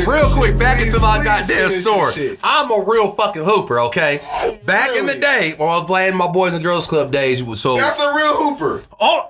Real quick, back into my goddamn story. I'm a real fucking hooper, okay? Back in the day, when I was playing my Boys and Girls Club days, so that's a real hooper. Oh,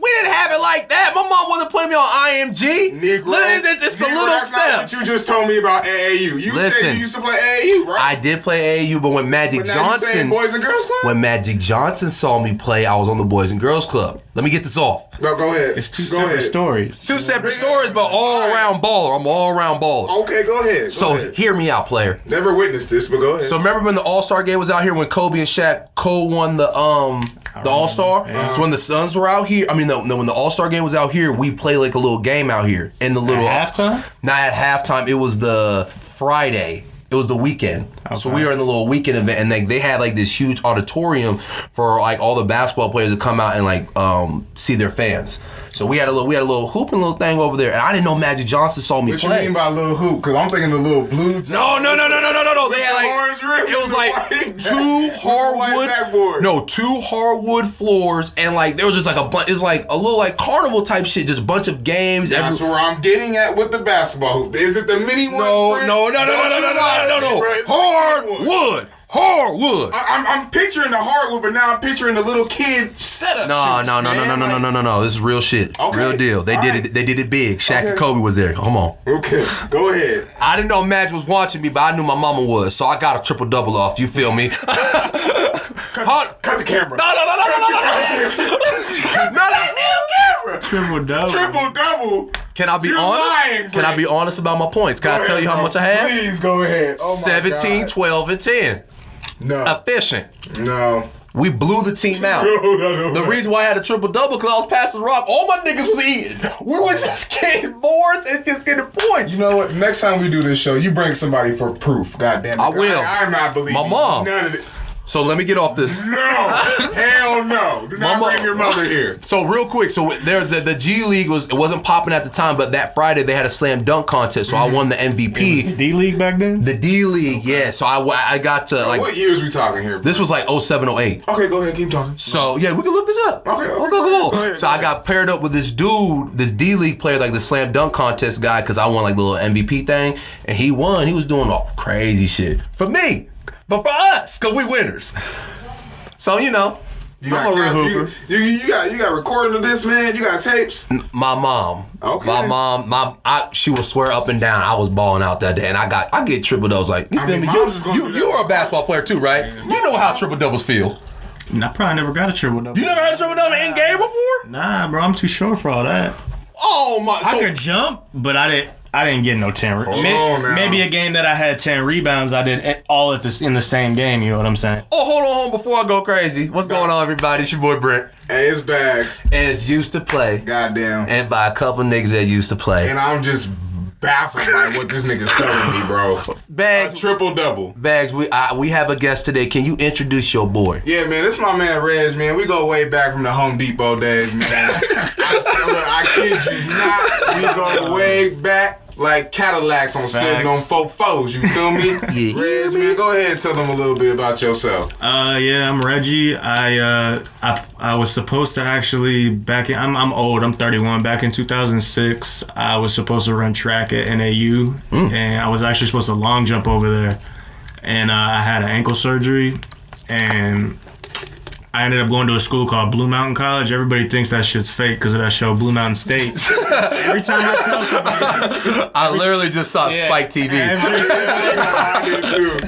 we didn't have it like that. My mom wasn't putting me on IMG. Negro. It's the little that's steps. Not what you just told me about AAU. You said you used to play AAU, right? I did play AAU, but when Magic Johnson, Boys and Girls Club? When Magic Johnson saw me play, I was on the Boys and Girls Club. Let me get this off. No, go ahead. It's two separate stories. Two separate stories, but all around baller. I'm all around baller. Okay, go ahead. Go ahead. Hear me out, player. Never witnessed this, but go ahead. So remember when the All-Star game was out here when Kobe and Shaq co-won the All-Star? Yeah. So when the Suns were out here, when the All-Star game was out here, we played like a little game out here in the little at halftime. Not at halftime. It was the Friday. It was the weekend. Okay. So we were in the little weekend event, and they had like this huge auditorium for like all the basketball players to come out and like see their fans. So we had a little hooping little thing over there, and I didn't know Magic Johnson saw me play. What you mean by little hoop? Because I'm thinking the little blue. No. They had like it was like two hardwood floors, and like there was just like a bunch. It's like a little like carnival type shit, just a bunch of games. That's where I'm getting at with the basketball hoop. Is it the mini one? No. Hardwood. I'm picturing the hardwood, but now I'm picturing the little kid setup. No. This is real shit. Okay. Real deal. They did it big. Shaq and Kobe was there. Come on. Okay. Go ahead. I didn't know Magic was watching me, but I knew my mama was, so I got a triple-double off. You feel me? Cut the camera. No. Triple-double. Can I be honest? Can I be honest about my points? Can I tell you how much I had? Please go ahead. 17, 12, and 10. No. Efficient. No. We blew the team out. No. The reason why I had a triple-double because I was passing the rock. All my niggas was eating. We were just getting boards and just getting points. You know what? Next time we do this show, you bring somebody for proof. God damn it. I will. I'm not believing my mom. none of it. So let me get off this. No. Hell no. Do not bring your mother here. So real quick, so there's the G League wasn't popping at the time, but that Friday they had a slam dunk contest, so I won the MVP. It was the D League back then? The D League, yeah. So I got to like. What years we talking here, bro? This was like 07, 08. Okay, go ahead, keep talking. So yeah, we can look this up. Okay. Go ahead. So I got paired up with this dude, this D League player, like the slam dunk contest guy, because I won like the little MVP thing, and he won. He was doing all crazy shit for me, but for us, cause we winners. So you know, I'm a real hooper. You got recording of this, man. You got tapes. My mom. Okay. My mom. She would swear up and down I was balling out that day, and I get triple doubles. Like you feel me? You are a basketball player too, right? You know how triple doubles feel. I probably never got a triple double. You never had a triple double in game before? Nah, bro. I'm too short for all that. Oh my! I could jump, but I didn't get no 10. Maybe a game that I had 10 rebounds, I did all in the same game. You know what I'm saying? Oh, hold on before I go crazy. What's going on, everybody? It's your boy Brent. Hey, it's Baggs. And it's used to play. Goddamn. And by a couple niggas that used to play. And I'm just baffled by what this nigga's telling me, bro. Baggs. Triple double. Baggs, we have a guest today. Can you introduce your boy? Yeah, man. This is my man Reg, man. We go way back from the Home Depot days, man. I kid you not. We go way back. Like Cadillacs sitting on 4-4s, you feel me? Yeah. Reg, man, go ahead and tell them a little bit about yourself. Yeah, I'm Reggie. I was supposed to actually I'm old. I'm 31. Back in 2006, I was supposed to run track at NAU, and I was actually supposed to long jump over there, and I had an ankle surgery, and I ended up going to a school called Blue Mountain College. Everybody thinks that shit's fake because of that show, Blue Mountain State. Every time I tell somebody... I literally just saw Spike TV.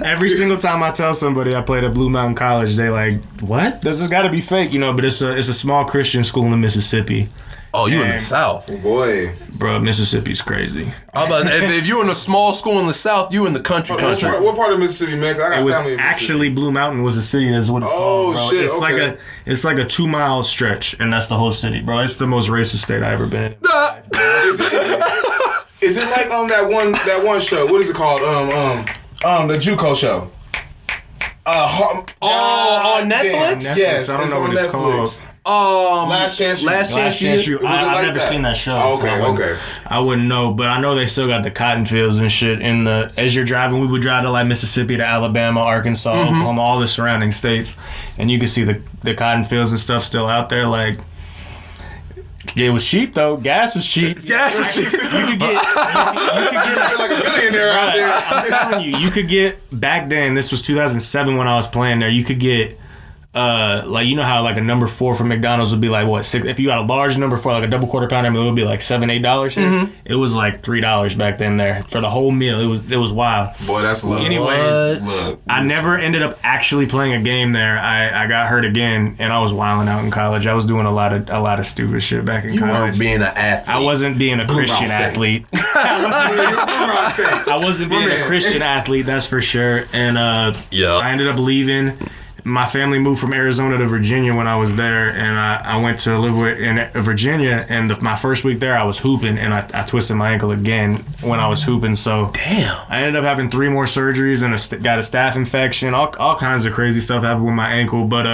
Every single time I tell somebody I played at Blue Mountain College, they like, what? This has got to be fake, but it's a small Christian school in Mississippi. Oh, you in the South. Boy. Bro, Mississippi's crazy. If you're in a small school in the South, you in the country. What part of Mississippi, man? I got family in Mississippi. Actually, Blue Mountain was a city. That's what it's called, bro. Shit, it's like a 2-mile stretch, and that's the whole city, bro. It's the most racist state I ever been in. Is it like that one show? What is it called? The JUCO show. On Netflix? Yes, I don't know what it's called. Last Chance You. I've never seen that show. Okay. I wouldn't know, but I know they still got the cotton fields and shit as you're driving. We would drive to like Mississippi to Alabama, Arkansas, Oklahoma, all the surrounding states, and you can see the cotton fields and stuff still out there. Like, It was cheap though. Gas was cheap. Gas was cheap. You could get like a billionaire out there. I'm telling you, you could get back then. This was 2007 when I was playing there. You could get like you know how like a number 4 from McDonald's would be like what 6? If you got a large number 4, like a double quarter pounder, it would be like $7-8 here. Mm-hmm. It was like $3 back then there for the whole meal. It was wild. Boy, that's love. Anyways, Look, I never ended up actually playing a game there. I got hurt again, and I was wilding out in college. I was doing a lot of stupid shit back in You college. weren't being an athlete. I wasn't being a Christian athlete. I wasn't being a Christian athlete, that's for sure. And I ended up leaving. My family moved from Arizona to Virginia when I was there, and I went to live in Virginia. And my first week there, I was hooping, and I twisted my ankle again when I was hooping. So damn, I ended up having 3 more surgeries and got a staph infection. All kinds of crazy stuff happened with my ankle, but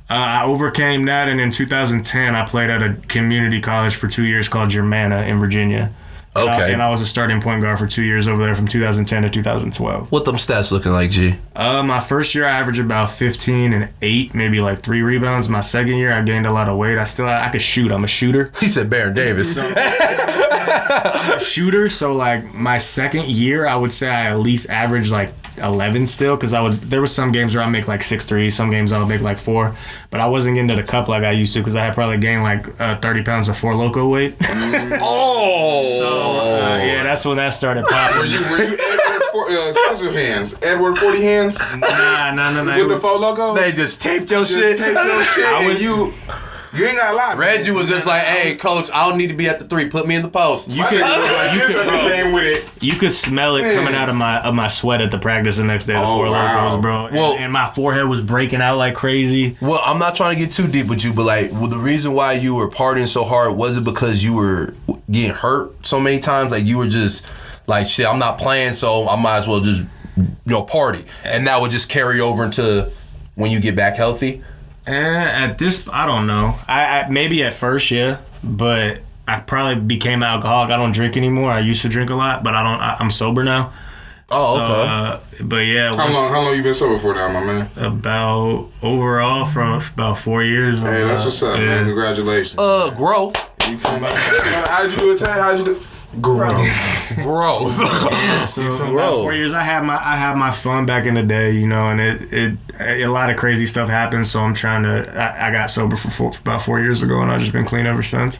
I overcame that. And in 2010, I played at a community college for 2 years called Germanna in Virginia. Okay. And I was a starting point guard for 2 years over there from 2010 to 2012. What them stats looking like, G? My first year, I averaged about 15 and 8, maybe like 3 rebounds. My second year, I gained a lot of weight. I could shoot. I'm a shooter. He said Baron Davis. I'm a shooter. So like my second year, I would say I at least averaged like 11 still, because there was some games where I make like 6 threes, some games I would make like 4, but I wasn't getting to the cup like I used to because I had probably gained like 30 pounds of 4 Loco weight. Yeah, that's when that started popping. Were you Edward scissor hands? Edward 40 hands? Nah. With the 4 Loco? They just taped your shit. Taped your shit. And you ain't got a lot. Reggie was just like, "Hey, coach, I don't need to be at the 3. Put me in the post." You could smell it coming out of my sweat at the practice the next day. The 4 Locos, bro. And my forehead was breaking out like crazy. Well, I'm not trying to get too deep with you, but like, the reason why you were partying so hard, was it because you were getting hurt so many times? Like you were just like, shit, I'm not playing, so I might as well just party, and that would just carry over into when you get back healthy. At this, I don't know. I maybe at first, yeah, but I probably became an alcoholic. I don't drink anymore. I used to drink a lot, but I'm sober now. Oh, so, okay. But yeah, how long you been sober for now, my man? Overall from about 4 years. Hey, that's what's up, man. Congratulations. Growth. You feel me? How did you do it, Tay? How did you do? Growth. Yeah, so for about 4 years, I had my fun back in the day, and it a lot of crazy stuff happened. So I'm trying to. I got sober for about 4 years ago, and I've just been clean ever since.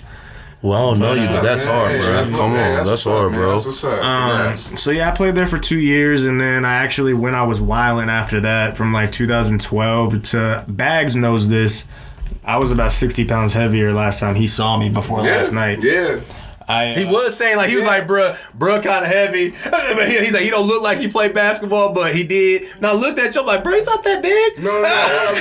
Well, I don't know you, but that's hard, bro. Come on, that's hard, bro. That's what's up. So yeah, I played there for 2 years, and then I actually, when I was wilding after that, from like 2012 to Baggs knows this. I was about 60 pounds heavier last time he saw me before last night. Yeah. He was saying, like, he was like, bruh kind of heavy. He's like, he don't look like he played basketball, but he did. And I looked at you, I'm like, bro, he's not that big. No.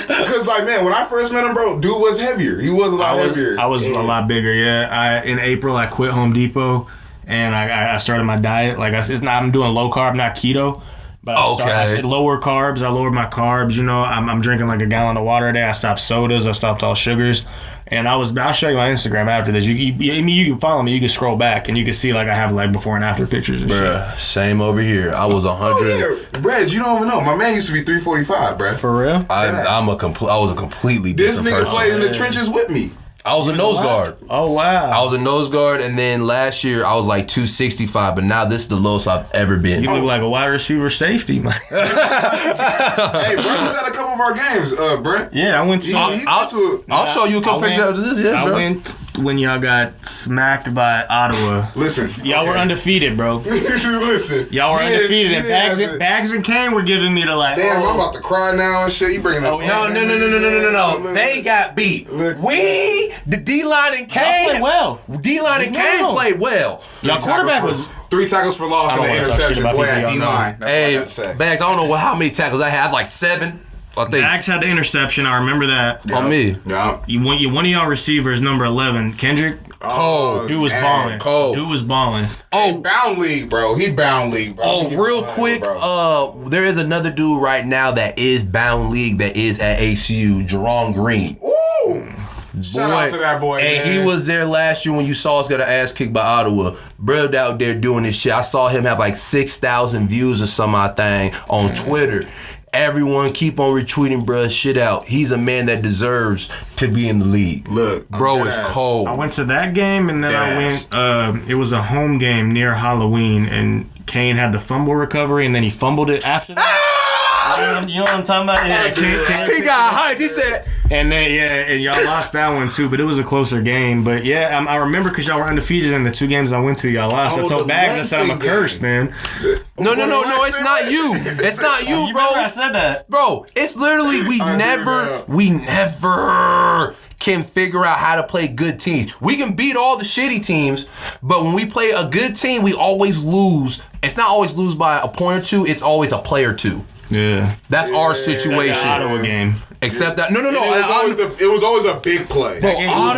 Because, like, man, when I first met him, bro, dude was heavier. He was a lot heavier. I was a lot bigger, yeah. In April, I quit Home Depot, and I started my diet. Like, I'm doing low carb, not keto. But I said lower carbs. I lowered my carbs. I'm drinking like a gallon of water a day. I stopped sodas. I stopped all sugars. And I'll show you my Instagram after this. You can follow me. You can scroll back and you can see like I have like before and after pictures and shit. Same over here. I was 100. Oh, yeah. Brad, you don't even know. My man used to be 345, Brad. For real? I was a completely different person. This nigga played in the trenches with me. I was a nose guard. Oh, wow. I was a nose guard, and then last year I was like 265, but now this is the lowest I've ever been. You look like a wide receiver safety, man. Hey, Brent was at a couple of our games, Brent. Yeah, I went to... I'll show you a couple pictures after this. Yeah, I went when y'all got smacked by Ottawa. Listen. Y'all were undefeated, bro. Listen. Y'all were undefeated. And Baggs and Kane were giving me the like... Damn, I'm about to cry now and shit. You bringing up... No. They got beat. The D-line and Kane played well. D-line and Kane played well. Y'all quarterback was 3 tackles for loss and an interception. Boy, at D-line. Hey, Baggs, I don't know how many tackles I had. Like 7. I think Baggs had the interception. I remember that. On me. Yeah. One of y'all receivers, number 11, Kendrick. Dude was balling. Dude was balling. Oh, bound league, bro. He bound league, bro. Oh, real quick, there is another dude right now that is bound league that is at ACU, Jerome Green. Ooh. Shout out to that boy, and man. he was there last year when you saw us get an ass kicked by Ottawa. Bro out there doing this shit. I saw him have like 6,000 views or some odd thing on Twitter. Everyone keep on retweeting bruh shit out. He's a man that deserves to be in the league. Look, bro, it's cold. I went to that game and then I went. It was a home game near Halloween, and Kane had the fumble recovery, and then he fumbled it after that. You know what I'm talking about? Yeah, he got hyped. He said. And then and y'all lost that one too, but it was a closer game. But yeah, I remember because y'all were undefeated in the 2 games I went to. Y'all lost. I told Baggs, I said I'm a curse, man. No, it's not you. It's not you, bro. I said that, bro. It's literally we never can figure out how to play good teams. We can beat all the shitty teams, but when we play a good team, we always lose. It's not always lose by a point or two. It's always a play or two. Yeah, that's our situation. The Ottawa game. Except that no. It was always a big play. Bro,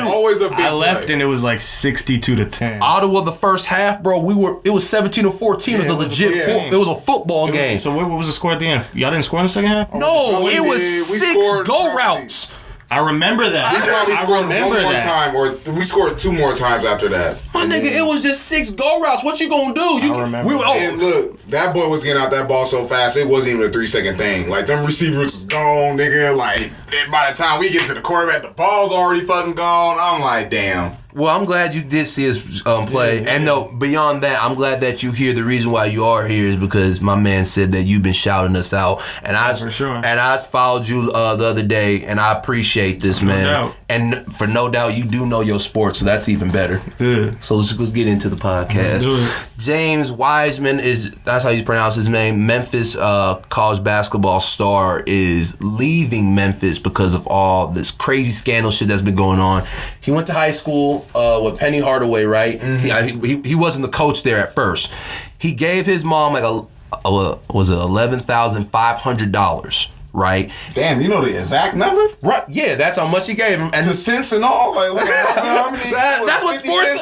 always a big play. I left and it was like 62-10. Ottawa the first half, bro. It was 17-14. It was a legit. It was a football game. So what was the score at the end? Y'all didn't score in the second half? No, it was 6 go routes. I remember that. We probably scored one more time, or we scored 2 more times after that. My nigga, it was just 6 go routes. What you gonna do? I remember. And look, that boy was getting out that ball so fast, it wasn't even a 3-second thing. Like, them receivers was gone, nigga. Like, by the time we get to the quarterback, the ball's already fucking gone. I'm like, damn. Well, I'm glad you did see us play. And no, beyond that, I'm glad that you hear the reason why you are here is because my man said that you've been shouting us out. And I followed you the other day, and I appreciate this, man. Doubt. And for no doubt, you do know your sports, so that's even better. Yeah. So let's get into the podcast. James Wiseman that's how you pronounce his name. Memphis college basketball star is leaving Memphis because of all this crazy scandal shit that's been going on. He went to high school with Penny Hardaway, right? Mm-hmm. He wasn't the coach there at first. He gave his mom like was it $11,500, right? Damn, you know the exact number? Right, yeah, that's how much he gave him. And to cents and all? Like, how many? That's what sports...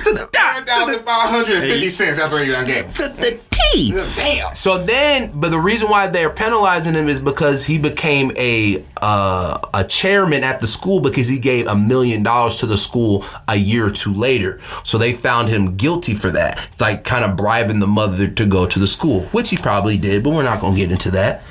$7,550, that's what you done gave him. To the T. Damn. So then, but the reason why they're penalizing him is because he became a chairman at the school because he gave $1 million to the school a year or 2 later. So they found him guilty for that. It's like kind of bribing the mother to go to the school, which he probably did, but we're not going to get into that.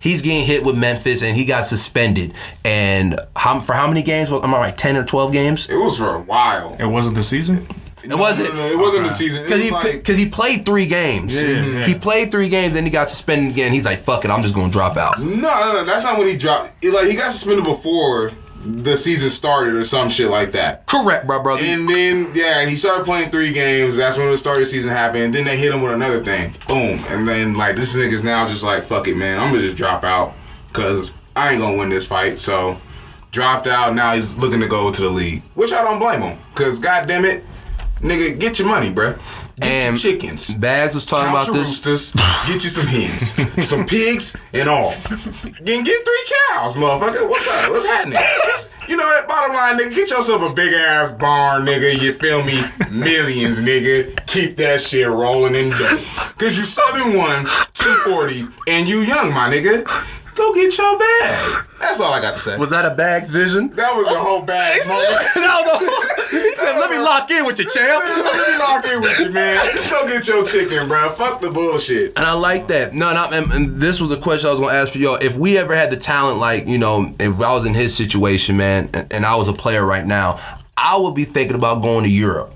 He's getting hit with Memphis, and he got suspended. And for how many games? Am I right? 10 or 12 games? It was for a while. It wasn't the season? It wasn't the season. Because he played 3 games. Yeah. He played 3 games, then he got suspended again. He's like, fuck it, I'm just going to drop out. No, that's not when he dropped. He got suspended before the season started or some shit like that. Correct, bro, brother. And then, he started playing 3 games. That's when the start of the season happened. And then they hit him with another thing. Boom. And then, like, this nigga's now just like, fuck it, man. I'm going to just drop out because I ain't going to win this fight. So, dropped out. Now he's looking to go to the league. Which I don't blame him. Because, goddamn it, nigga, get your money, bruh. Get your chickens. Baggs was talking about this. Roosters, get you some hens, some pigs, and all. Get 3 cows, motherfucker. What's up? What's happening? You know what? Bottom line, nigga, get yourself a big ass barn, nigga. You feel me? Millions, nigga. Keep that shit rolling and dough. Cause you 7'1", 240, and you young, my nigga. Go get your bag. That's all I got to say. Was that a Baggs vision? That was a whole bag. He said, let me lock in with you, champ. Let me lock in with you, man. Go get your chicken, bro. Fuck the bullshit. And I like that. And this was the question I was going to ask for y'all. If we ever had the talent, like, you know, if I was in his situation, man, and I was a player right now, I would be thinking about going to Europe.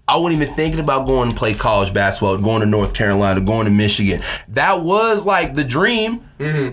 I wasn't even thinking about going to play college basketball, going to North Carolina, going to Michigan. That was like the dream,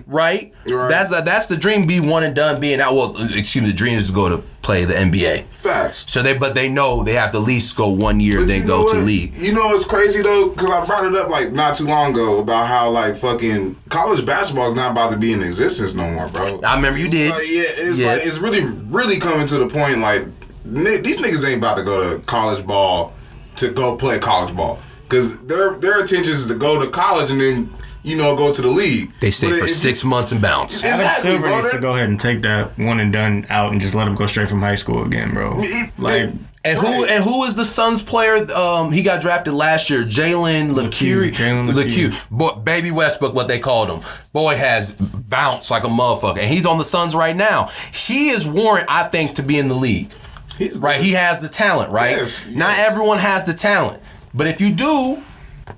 right? That's the dream. Be one and done. The dream is to go to play the NBA. Facts. So they know they have to at least go 1 year, but then go to league. You know what's crazy though? Because I brought it up like not too long ago about how like fucking college basketball is not about to be in existence no more, bro. I remember you did. Like, like it's really coming to the point like these niggas ain't about to go to college ball to go play college ball. Because their intention is to go to college and then, you know, go to the league. They stay for 6 months and bounce. Adam Silver needs to go ahead and take that one and done out and just let him go straight from high school again, bro. Who is the Suns player? He got drafted last year. Jalen LeCue. Boy, Baby Westbrook, what they called him. Boy has bounced like a motherfucker. And he's on the Suns right now. He is warranted, I think, to be in the league. He has the talent, right? Yes. Not everyone has the talent. But if you do,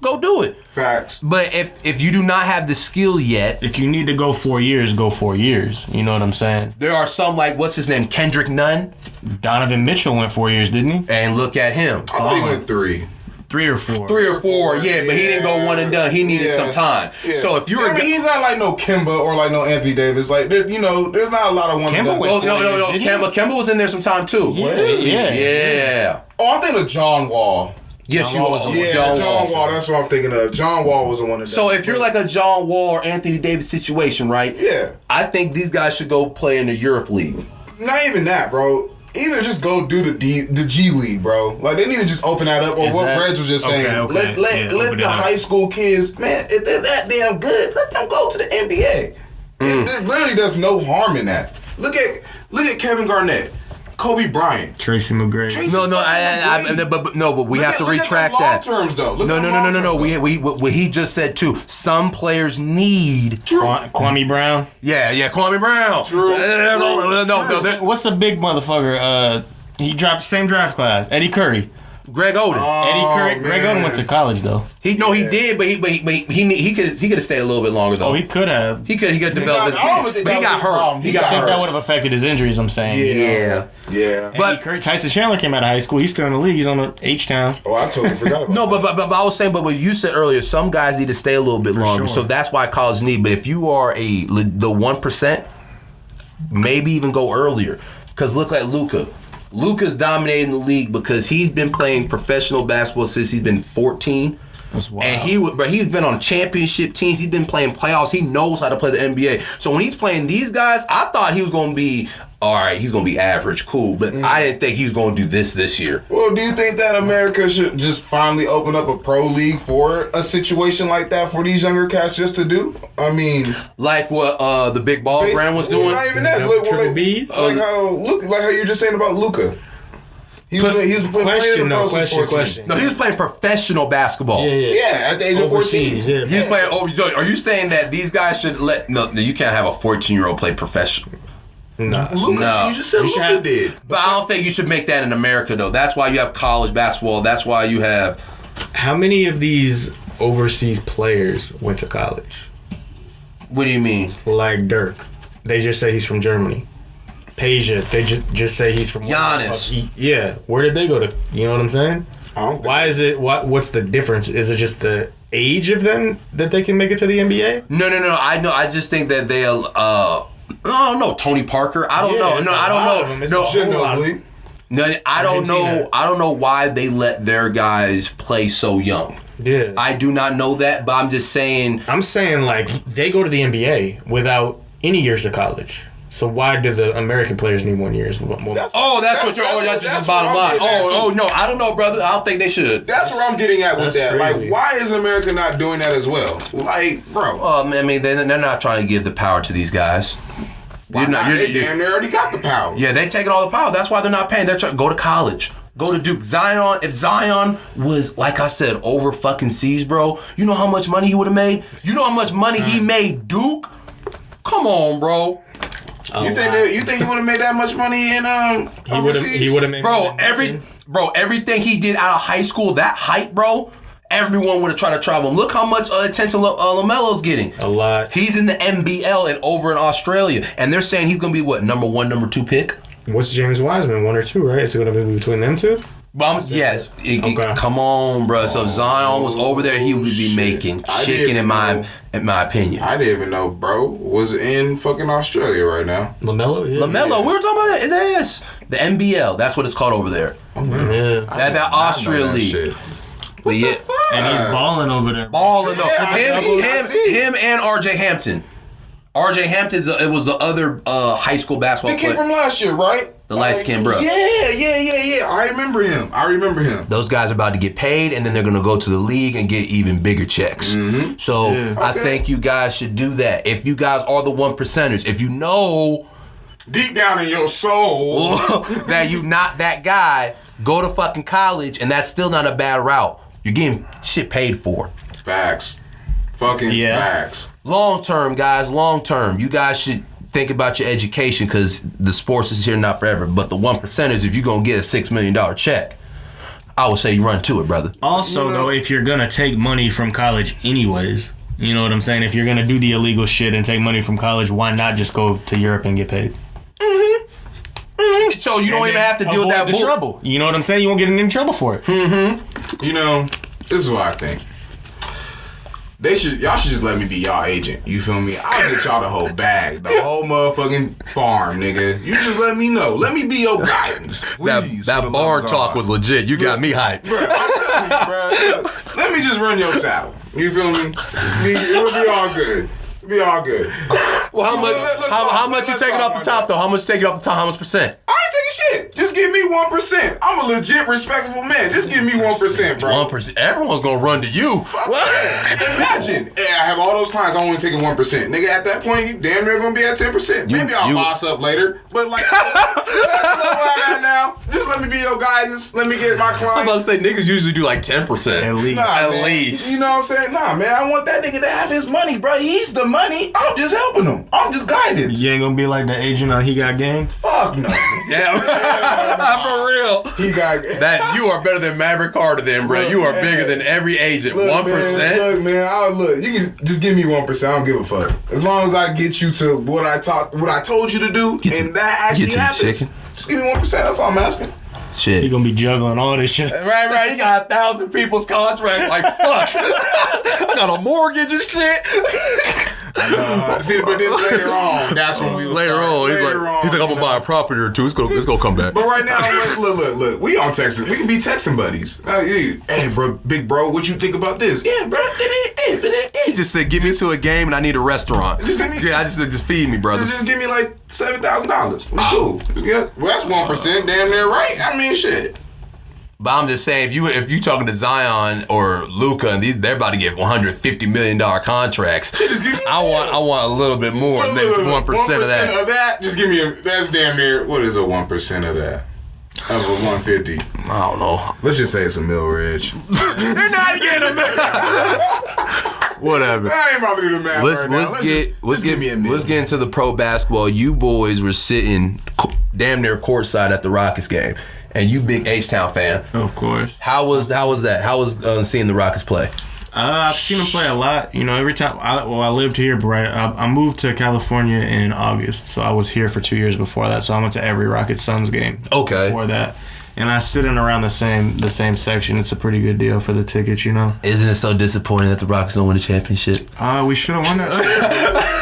go do it. Facts. But if you do not have the skill yet, If you need to go 4 years, go 4 years. You know what I'm saying? there are some like what's his name, Kendrick Nunn, Donovan Mitchell went 4 years, didn't he? and look at him. I thought he went 3. 3 or 4. 3 or 4, yeah, but he didn't go one and done. He needed some time. Yeah. So if you're I mean, he's not like no Kemba or like no Anthony Davis. Like, there's not a lot of one and Kemba done. went no, Kemba was in there some time too. Yeah. Oh, I'm thinking of John Wall. Yes, John you Wall was are. the one. John Wall. That's what I'm thinking of. John Wall was the one that. So if you're like a John Wall or Anthony Davis situation, right? Yeah. I think these guys should go play in the Europe League. Not even that, bro. Either just go do the G League, bro. Like they need to just open that up. Or what Reg was just saying. Okay. Let the high school kids, man, if they're that damn good, let them go to the NBA. There literally does no harm in that. Look at Kevin Garnett, Kobe Bryant, Tracy McGrady. But we have to retract that. Long terms though. No. We what he just said too. Some players need. Kwame Brown. Yeah, Kwame Brown. True. No. What's the big motherfucker? He dropped the same draft class. Eddie Curry. Greg Oden. Eddie Curry. Greg Oden went to college though. He did, but he could have stayed a little bit longer though. Oh, he could have. He could develop. But he got hurt. I think that would have affected his injuries. I'm saying. Yeah. But Eddie Curry, Tyson Chandler came out of high school. He's still in the league. He's on the H-Town. Oh, I totally forgot about no, that. but I was saying, but what you said earlier, some guys need to stay a little bit longer. sure. So that's why college need. But if you are the 1%, maybe even go earlier. Because look at Luka. Luka's dominating the league because he's been playing professional basketball since he's been 14. That's wild. And he's been on championship teams. He's been playing playoffs. He knows how to play the NBA. So when he's playing these guys, I thought he was going to be, all right, he's going to be average, cool. But I didn't think he was going to do this year. Well, do you think that America should just finally open up a pro league for a situation like that for these younger cats just to do? I mean, Like what the Big Ball brand was doing? Not even that. Triple B's? Like how you were just saying about Luka. He was Question. No, he was playing professional basketball. Yeah, at the age of 14. Yeah. He was playing over. Are you saying that these guys should let? No, you can't have a 14-year-old play professional. Nah. Luka, No. you just said Luka did. But I don't think you should make that in America, though. That's why you have college basketball. That's why you have. How many of these overseas players went to college? What do you mean? Like Dirk. They just say he's from Germany. Peja, they just say he's from Giannis. Yeah. Where did they go to? You know what I'm saying? Why is it? What's the difference? Is it just the age of them that they can make it to the NBA? No. I know. I just think that they. I don't know. Tony Parker. I don't know. No, I don't know. No, I don't know. I don't know why they let their guys play so young. Yeah. I do not know that, but I'm just saying. I'm saying like they go to the NBA without any years of college. So why do the American players need 1 year? That's just the bottom line. No, I don't know, brother. I don't think they should. That's where I'm getting at with That's that. crazy. Like, why is America not doing that as well? Like, bro. I mean, they're not trying to give the power to these guys. Why not? They already got the power. Yeah, they taking all the power. That's why they're not paying. They're trying to go to college. Go to Duke. Zion, if Zion was, like I said, over fucking seas, bro, you know how much money he would have made? You know how much money he made Duke? Come on, bro. You think he would have made that much money in overseas? He would have made everything he did out of high school, that height, bro, everyone would have tried to travel him. Look how much attention LaMelo's getting. A lot. He's in the NBL and over in Australia, and they're saying he's gonna be what, number 1, number 2 pick? What's James Wiseman, 1 or 2, right? It's going to be between them two? Yes. Come on, bro. So if Zion was over there, he would be making chicken in my opinion. I didn't even know bro was in fucking Australia right now. LaMelo? Yeah. LaMelo, we were talking about it. The NBL. That's what it's called over there. Yeah. That Australia league. What the fuck? And he's balling over there. Balling though. Yeah, Him and RJ Hampton. RJ Hampton, it was the other high school basketball They came player. from last year, right? The light-skinned bro. Yeah. I remember him. Those guys are about to get paid, and then they're going to go to the league and get even bigger checks. Mm-hmm. So I think you guys should do that. If you guys are the 1%ers, if you know deep down in your soul that you not that guy, go to fucking college, and that's still not a bad route. You're getting shit paid for. Facts. Fucking facts. Long term, guys, long term. You guys should think about your education because the sports is here not forever. But the 1%ers, if you're going to get a $6 million check, I would say you run to it, brother. Also, though, if you're going to take money from college anyways, you know what I'm saying? If you're going to do the illegal shit and take money from college, why not just go to Europe and get paid? So you don't even have to deal with that trouble. You know what I'm saying? You won't get in any trouble for it. You know, this is what I think. Y'all should just let me be y'all agent. You feel me? I'll get y'all the whole bag, the whole motherfucking farm, nigga. You just let me know. Let me be your guidance. Please, that bar talk was legit. You got me hyped. Bro, I'm telling you, bro. Let me just run your saddle. You feel me? It'll be all good. It'll be all good. Well, how much you taking off the top, though? How much you taking off the top? How much percent? I ain't taking shit. Just give me 1%. I'm a legit, respectable man. Just give me 1%, bro. 1%. Everyone's gonna run to you. Imagine. I have all those clients. I'm only taking 1%. Nigga, at that point, you damn near gonna be at 10%. Maybe I'll boss up later. But like, that's where I'm at now. Just let me be your guidance. Let me get my clients. I'm about to say niggas usually do like 10%. At least. At least. You know what I'm saying? Nah, man. I want that nigga to have his money, bro. He's the money. I'm just helping him. I'm just guidance. You ain't gonna be like the agent on He Got Game? Fuck no. Yeah. For real. He got that. You are better than Maverick Carter, then, bro. You are bigger than every agent. 1%. Look, man. Look. You can just give me 1%. I don't give a fuck. As long as I get you to what I told you to do, that actually happens. Just give me 1%. That's all I'm asking. Shit. He gonna be juggling all this shit. Right. You got 1,000 people's contract. Like, fuck. I got a mortgage and shit. See, but then later on, that's when we later on, he's like, I'm gonna buy a property or two. It's gonna come back. But right now, look. We on texting. We can be texting buddies. Hey, bro, big bro, what you think about this? Yeah, bro. He just said, "Get me to a game and I need a restaurant." Just give me, just feed me, brother. Just give me like $7,000. Cool. Yeah, well, that's 1%. Damn near right. I mean, shit. But I'm just saying, if you talking to Zion or Luka, and they're about to get $150 million contracts, I want a little bit more than 1% of that. Of that, just give me that's damn near. What is a 1% of that? Of a 150. I don't know. Let's just say it's a mil, Reg. You're not getting a mil. Whatever. I ain't about to do the math right now. Let's get into the pro basketball. You boys were sitting damn near courtside at the Rockets game. And you big H-Town fan. Of course. How was that? How was seeing the Rockets play? I've seen them play a lot. You know, every time I lived here, but I moved to California in August, so I was here for 2 years before that. So I went to every Rockets Suns game. Okay. Before that, and I sit in around the same section. It's a pretty good deal for the tickets, you know. Isn't it so disappointing that the Rockets don't win the championship? We should have won that.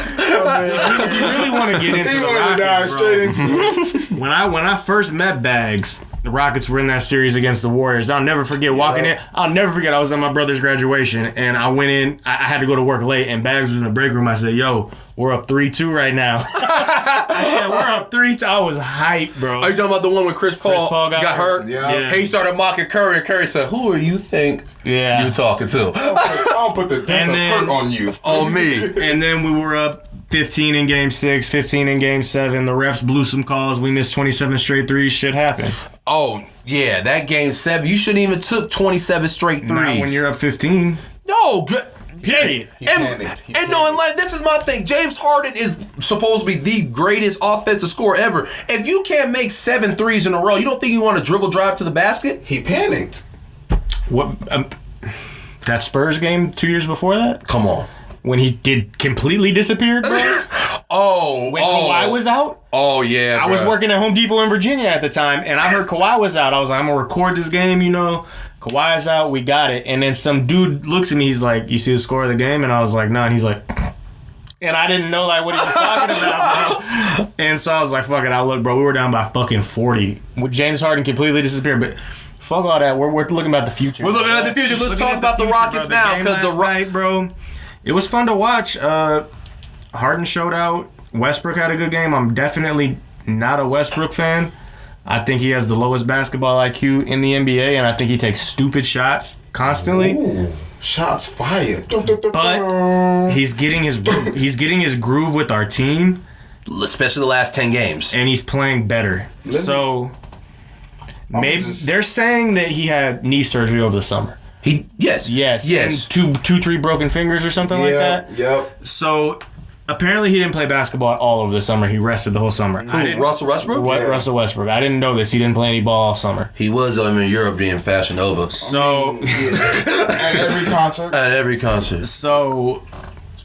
If you really want to get into the Rockets, bro, when I first met Baggs, the Rockets were in that series against the Warriors. I'll never forget walking in. I'll never forget I was at my brother's graduation, and I went in. I had to go to work late, and Baggs was in the break room. I said, "Yo, we're up 3-2 right now." I said, "We're up 3-2." I was hyped, bro. Are you talking about the one when Chris Paul got hurt? Yeah. He started mocking Curry, and Curry said, "Who are you think you talking to?" I'll put the hurt on you. On me. And then we were up 15 in Game 6, 15 in Game 7. The refs blew some calls. We missed 27 straight threes. Shit happened. Oh, yeah. That Game 7, you shouldn't even took 27 straight threes. Not when you're up 15. No. Period. And this is my thing. James Harden is supposed to be the greatest offensive scorer ever. If you can't make 7 threes in a row, you don't think you want to dribble drive to the basket? He panicked. What? That Spurs game 2 years before that? Come on. When he completely disappeared, bro? When Kawhi was out? Oh, yeah, I was working at Home Depot in Virginia at the time, and I heard Kawhi was out. I was like, I'm going to record this game, you know. Kawhi's out, we got it. And then some dude looks at me, he's like, "You see the score of the game?" And I was like, "No." And he's like, and I didn't know like what he was talking about, bro. And so I was like, fuck it, I'll look, bro. We were down by fucking 40. With James Harden completely disappeared, but fuck all that. We're looking about the future. We're looking at the future. Let's talk about the Rockets now. Because the night, bro, it was fun to watch. Harden showed out. Westbrook had a good game. I'm definitely not a Westbrook fan. I think he has the lowest basketball IQ in the NBA, and I think he takes stupid shots constantly. Ooh, shots fired. But he's getting his groove with our team, especially the last 10 games, and he's playing better. So maybe they're saying that he had knee surgery over the summer. Yes, and 3 broken fingers or something like that. Yep. So Apparently, he didn't play basketball at all over the summer. He rested the whole summer. Who, Russell Westbrook? Yeah. Russell Westbrook. I didn't know this. He didn't play any ball all summer. He was in Europe being Fashion Nova. So at every concert. At every concert. So,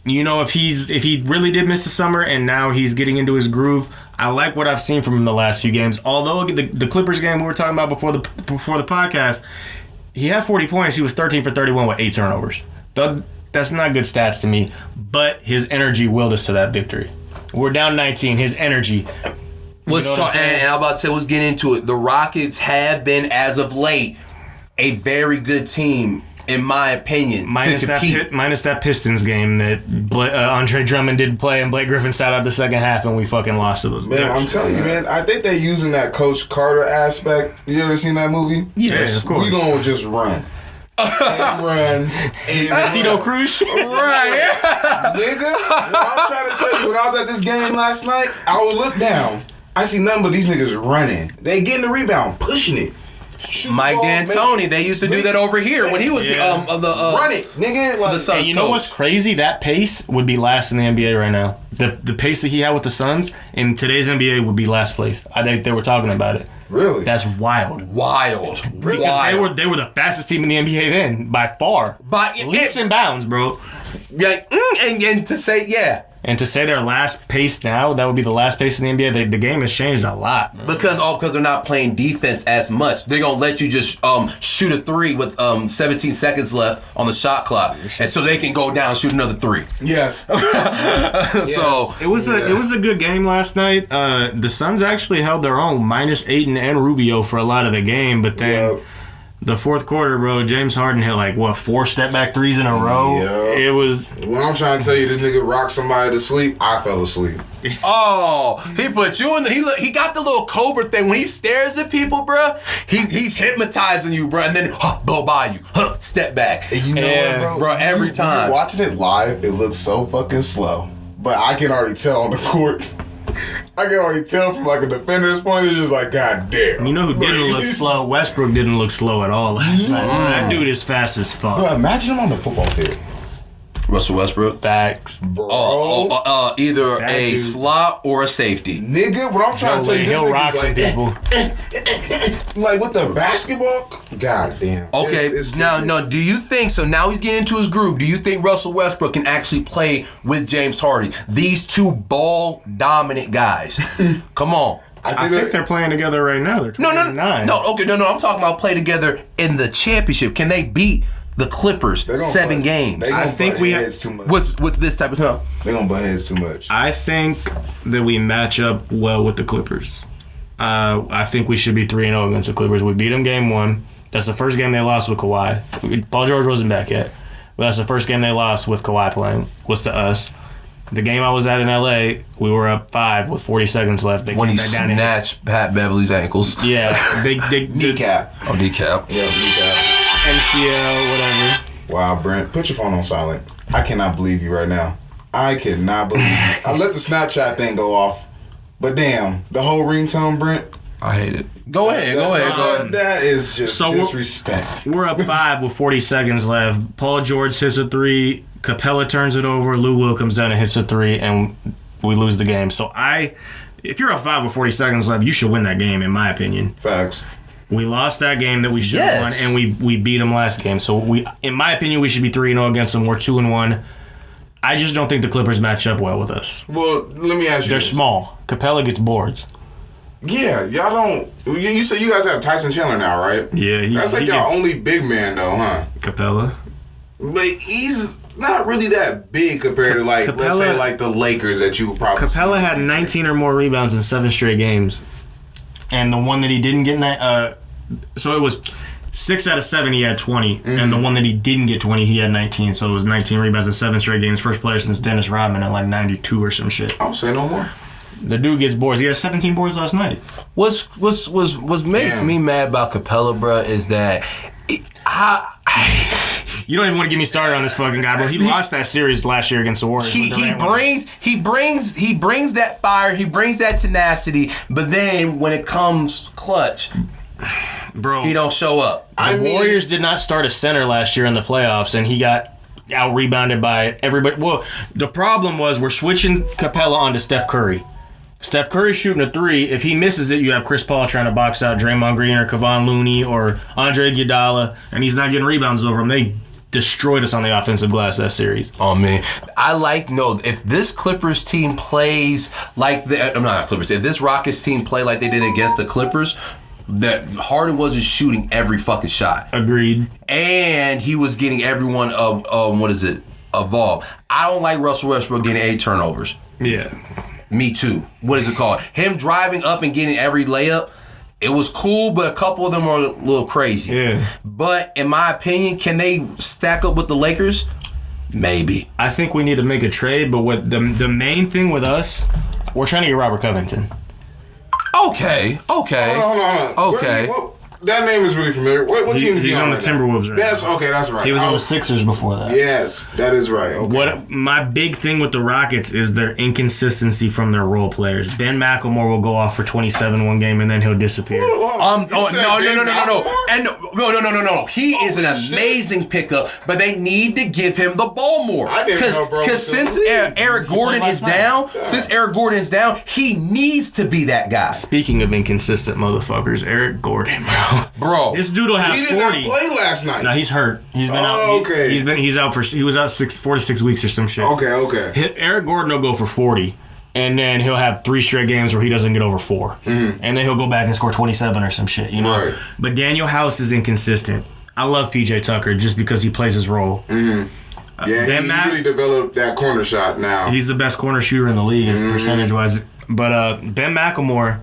you know, if he really did miss the summer and now he's getting into his groove, I like what I've seen from him the last few games. Although the Clippers game we were talking about before the podcast, he had 40 points. He was 13 for 31 with 8 turnovers. That's not good stats to me. But his energy willed us to that victory. We're down 19. His energy. And I'm about to say, let's get into it. The Rockets have been, as of late, a very good team, in my opinion, minus that Pistons game that Andre Drummond didn't play and Blake Griffin sat out the second half and we fucking lost to those. Man, I'm telling you, man. I think they're using that Coach Carter aspect. You ever seen that movie? Yes, of course. We gonna just run. And Tito Cruz. Right. Nigga, what I'm trying to tell you, when I was at this game last night, I would look down. I see nothing but these niggas running. They getting the rebound, pushing it. Mike D'Antoni, they used to do that over here when he was run it, nigga. Like, the Suns. And you know what's crazy? That pace would be last in the NBA right now. The pace that he had with the Suns in today's NBA would be last place. I think they were talking about it. Really? That's wild. Because they were the fastest team in the NBA then by far. By leaps and bounds, bro. Yeah, and to say And to say their last pace now, that would be the last pace in the NBA. The game has changed a lot. Bro. Because they're not playing defense as much. They're going to let you just shoot a 3 with 17 seconds left on the shot clock. And so they can go down and shoot another 3. Yes. So it was a good game last night. The Suns actually held their own, minus Ayton and Rubio for a lot of the game. But then the fourth quarter, bro, James Harden hit 4 step-back threes in a row. Yep. It was... When I'm trying to tell you this nigga rocked somebody to sleep, I fell asleep. Oh, he put you in he got the little Cobra thing. When he stares at people, bro, he's hypnotizing you, bro, and then blow by you. Step back. And you know what, bro? Every time. When you're watching it live, it looks so fucking slow. But I can already tell on the court. I can already tell from a defender's point. It's just god damn. You know who didn't look slow? Westbrook didn't look slow at all last night. That dude is fast as fuck. Bro, imagine him on the football field. Russell Westbrook. Facts. Bro. Either a slot or a safety. Nigga, what I'm trying to tell you, this he'll rock some people. With the basketball? God damn. Okay, now, do you think, so now he's getting into his groove, do you think Russell Westbrook can actually play with James Harden? These two ball-dominant guys. Come on. I think they're playing together right now. They're No, I'm talking about play together in the championship. Can they beat the Clippers 7 games? I think we have too much. With this type of time. They're gonna butt heads too much. I think that we match up well with the Clippers. I think we should be 3-0 against the Clippers. We beat them game 1. That's the first game they lost with Kawhi. Paul George wasn't back yet. But that's the first game they lost with Kawhi playing, was to us. The game I was at in LA, we were up 5 with 40 seconds left. When he snatched Pat Beverly's ankles. Yeah. Kneecap. Oh, kneecap. Yeah, kneecap. MCL, whatever. Wow, Brent, put your phone on silent. I cannot believe you right now. I cannot believe you. I let the Snapchat thing go off. But damn, the whole ringtone, Brent. I hate it. Go ahead. That is just disrespect. We're up 5 with 40 seconds left. Paul George hits a 3. Capella turns it over. Lou Will comes down and hits a 3, and we lose the game. So if you're up 5 with 40 seconds left, you should win that game, in my opinion. Facts. We lost that game that we should have won, and we beat them last game. So in my opinion, we should be 3-0 against them. We're 2-1. I just don't think the Clippers match up well with us. Well, let me ask you. They're small. Capella gets boards. Yeah, y'all don't. You said you guys have Tyson Chandler now, right? Yeah, that's y'all only big man though, huh? Capella. But he's not really that big compared to let's say the Lakers that you probably. Capella had 19 or more rebounds in 7 straight games. And the one that he didn't get, so it was 6 out of 7 he had 20, and the one that he didn't get 20 he had 19. So it was 19 rebounds in 7 straight games. First player since Dennis Rodman at 92 or some shit. I'll say no more. The dude gets boards. He had 17 boards last night. What makes me mad about Capella, bro, is that you don't even want to get me started on this fucking guy, bro. He lost that series last year against the Warriors. He brings that fire, he brings that tenacity, but then when it comes clutch, bro, he don't show up. The Warriors did not start a center last year in the playoffs, and he got out rebounded by everybody. Well, the problem was we're switching Capella onto Steph Curry. Steph Curry's shooting a 3. If he misses it, you have Chris Paul trying to box out Draymond Green or Kevon Looney or Andre Iguodala, and he's not getting rebounds over him. They destroyed us on the offensive glass that series. Oh man, if this Clippers team plays like if this Rockets team play like they did against the Clippers, that Harden wasn't shooting every fucking shot. Agreed. And he was getting everyone involved. I don't like Russell Westbrook getting 8 turnovers. Yeah. Me too. What is it called? Him driving up and getting every layup. It was cool, but a couple of them were a little crazy. Yeah. But in my opinion, can they stack up with the Lakers? Maybe. I think we need to make a trade, but what the main thing with us, we're trying to get Robert Covington. Okay. Hold on. Okay. That name is really familiar. What team is he on? He's on the Timberwolves right now. That's right. He was on the Sixers before that. Yes, that is right. Okay. What my big thing with the Rockets is their inconsistency from their role players. Ben McLemore will go off for 27 one game and then he'll disappear. No. He is an amazing pickup, but they need to give him the ball more. Because since Eric Gordon is down, he needs to be that guy. Speaking of inconsistent motherfuckers, Eric Gordon, bro. This dude will have 40. He did not play last night. No, he's hurt. He's been out. Okay. He was out 4 to 6 weeks or some shit. Okay. Eric Gordon will go for 40. And then he'll have 3 straight games where he doesn't get over 4. Mm-hmm. And then he'll go back and score 27 or some shit, you know? Right. But Daniel House is inconsistent. I love PJ Tucker just because he plays his role. Mm-hmm. Yeah, he really developed that corner shot now. He's the best corner shooter in the league percentage-wise. But Ben McLemore,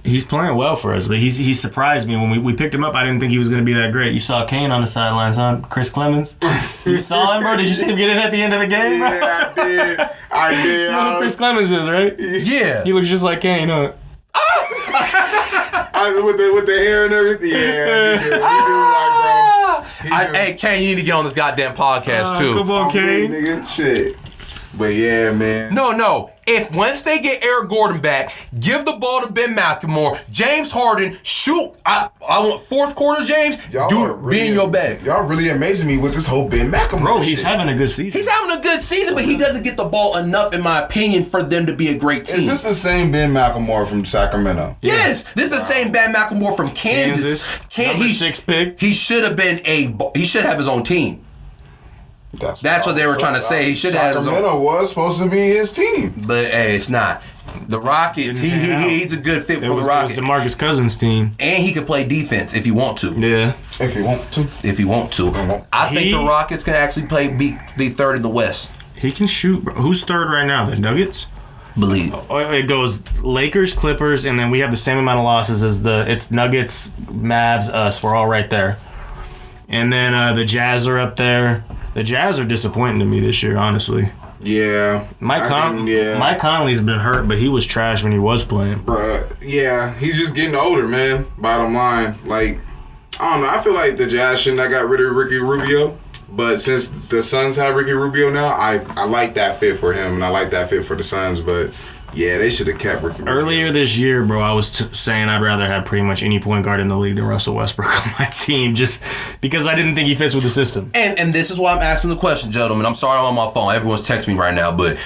he's playing well for us. But he surprised me. When we picked him up, I didn't think he was going to be that great. You saw Kane on the sidelines, huh? Chris Clemens. You saw him, bro? Did you see him get in at the end of the game, bro? Yeah, I did. You know who Chris Clemens is, right? Yeah. He looks just like Kane, huh? With the hair and everything. Yeah, he do like, bro. Hey, Kane, you need to get on this goddamn podcast, too. Come on, Kane. Nigga, shit. But yeah, man. No. If once they get Eric Gordon back, give the ball to Ben McLemore, James Harden, shoot. I want fourth quarter, James. Be in your bag. Y'all really amazing me with this whole Ben McLemore. Bro, he's having a good season. He's having a good season, but he doesn't get the ball enough, in my opinion, for them to be a great team. Is this the same Ben McLemore from Sacramento? Yes, this is the same Ben McLemore from Kansas. Number 6 pick. He should have been he should have his own team. That's what they were trying to say. He should have. Sacramento was supposed to be his team, but hey, it's not. The Rockets. He's a good fit for the Rockets. It was DeMarcus Cousins' team, and he can play defense if you want to. Yeah, if you want to. I think the Rockets can actually be third in the West. He can shoot, bro. Who's third right now? The Nuggets. Believe it goes Lakers, Clippers, and then we have the same amount of losses as it's Nuggets, Mavs, us. We're all right there, and then the Jazz are up there. The Jazz are disappointing to me this year, honestly. Yeah. Mike Conley's been hurt, but he was trash when he was playing. Bruh, yeah, he's just getting older, man. Bottom line. Like, I don't know. I feel like the Jazz shouldn't have got rid of Ricky Rubio. But since the Suns have Ricky Rubio now, I like that fit for him, and I like that fit for the Suns. But yeah, they should have kept Ricky Rubio. Earlier this year, bro, I was saying I'd rather have pretty much any point guard in the league than Russell Westbrook on my team, just because I didn't think he fits with the system. And this is why I'm asking the question, gentlemen. I'm sorry I'm on my phone. Everyone's texting me right now, but...